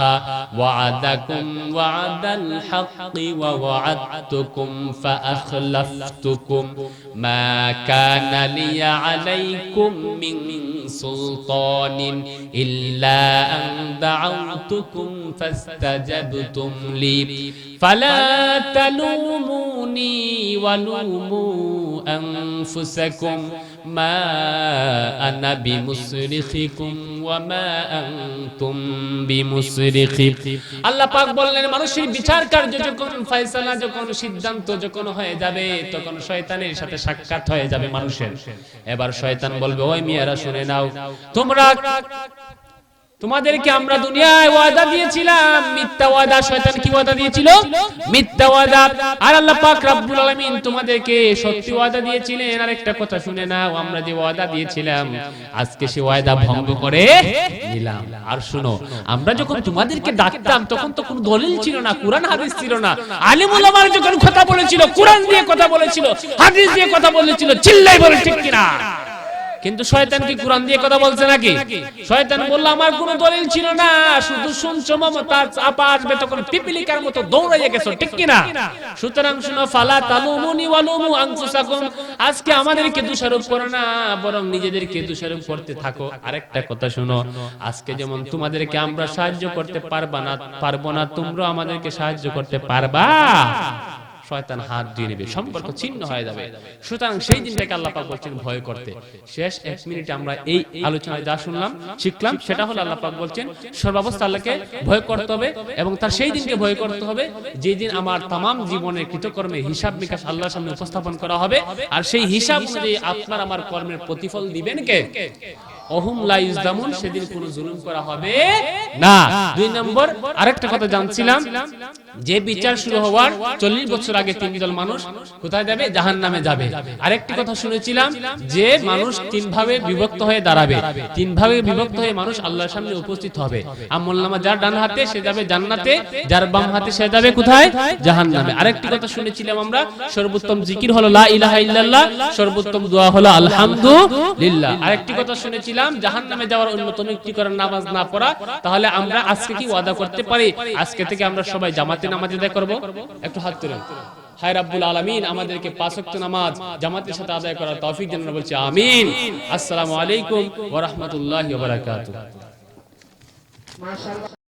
وعدكم وعد الحق ووعدتكم فأخلفتكم ما كان لي عليكم من سلطان إلا أن دعوتكم فاستجبتم لي فلا تلوموني ولوموا أنفسكم মা আনা বিমুসরিখিকুম ওয়া মা আনতুম বিমুসরিখি। আল্লাহ পাক বললেন মানুষের বিচার কার্য যখন ফয়সালা যখন সিদ্ধান্ত যখন হয়ে যাবে তখন শয়তানের সাথে সাক্ষাৎ হয়ে যাবে মানুষের। এবার শয়তান বলবে ওই মিয়ারা শুনে নাও, তোমাদেরকে আমরা দুনিয়ায় ওয়াদা দিয়েছিলাম মিথ্যা ওয়াদা। শয়তান কি ওয়াদা দিয়েছিল? মিথ্যা ওয়াদা। আর আল্লাহ পাক রব্বুল আলামিন তোমাদেরকে সত্যি ওয়াদা দিয়েছিলেন। আরেকটা কথা শুনে নাও, আমরা যে ওয়াদা দিয়েছিলাম আজকে সেই ওয়াদা ভঙ্গ করে নিলাম। আর শুনো, আমরা যখন তোমাদেরকে ডাকতাম তখন তো কোনো দলিল ছিল না, কুরআন হাদিস ছিল না। আলিম উলামা যখন কথা বলেছিল কুরআন দিয়ে কথা বলেছিল, হাদিস দিয়ে কথা বলেছিল, চিল্লাই বলে ঠিক কিনা? কিন্তু শয়তান কি কুরআন দিয়ে কথা বলছে নাকি? শয়তান বলল আমার কোনো দলিল ছিল না, শুধু শুনছো মমতাজ আপা আসবে তখন পিপিলিকার মতো দৌড়াইয়া গেছো, ঠিক কি না? সুতরাং শুনো, ফালা তালুমুনি ওয়ালুমু আনফুসাকুম, আজকে আমাদেরকে দোষারোপ করো না, বরং নিজেদেরকে দোষারোপ করতে থাকো। আরেকটা কথা শুনো, আজকে যেমন তোমাদেরকে আমরা সাহায্য করতে পারবো না, তোমরা আমাদেরকে সাহায্য করতে পারবা? শয়তান হাত দিয়ে নেবে, সম্পর্ক ছিন্ন হয়ে যাবে। সুতরাং সেই দিনটাকে আল্লাহ পাক বলছেন ভয় করতে। শেষ 1 মিনিটে আমরা এই আলোচনায় যা শুনলাম শিখলাম সেটা হলো আল্লাহ পাক বলছেন সর্বাবস্থা আল্লাহকে ভয় করতে হবে এবং তার সেই দিনকে ভয় করতে হবে যে দিন আমার तमाम জীবনের কৃতকর্মের হিসাব নিকাশ আল্লাহর সামনে উপস্থাপন করা হবে। আর সেই হিসাব অনুযায়ী আপনার আমার কর্মের প্রতিফল দিবেন কে? ওহুম লা ইউজলামুন, সেদিন কোনো জুলুম করা হবে না। 2 নম্বর আরেকটা কথা জানছিলাম, যে বিচার শুরু হওয়ার 40 বছর আগে 3 দল মানুষ কোথায় যাবে? জাহান্নামে যাবে। আরেকটি কথা শুনেছিলাম যে মানুষ 3 ভাবে বিভক্ত হয়ে দাঁড়াবে, 3 ভাবে বিভক্ত হয়ে মানুষ আল্লাহর সামনে উপস্থিত হবে। আমলনামা যার ডান হাতে সে যাবে জান্নাতে, যার বাম হাতে সে যাবে কোথায়? জাহান্নামে। আরেকটি কথা শুনেছিলাম আমরা, সর্বোত্তম জিকির হলো লা ইলাহা ইল্লাল্লাহ, সর্বোত্তম দোয়া হলো আলহামদুলিল্লাহ। আরেকটি কথা শুনেছিলাম জাহান্নামে যাওয়ার অন্যতম একটি কারণ নামাজ না পড়া। তাহলে আমরা আজকে কি ওয়াদা করতে পারি আজকে থেকে আমরা সবাই জামাতে নামাজ আদায় করব? একটু হাত তুলেন। হায় রাব্বুল আলামিন আমাদেরকে 5 ওয়াক্ত নামাজ জামাতের সাথে আদায় করার তৌফিক দান করুন, বলছি আমিন। আসসালামু আলাইকুম ওয়া রাহমাতুল্লাহি ওয়া বারাকাতুহু। মাশাআল্লাহ।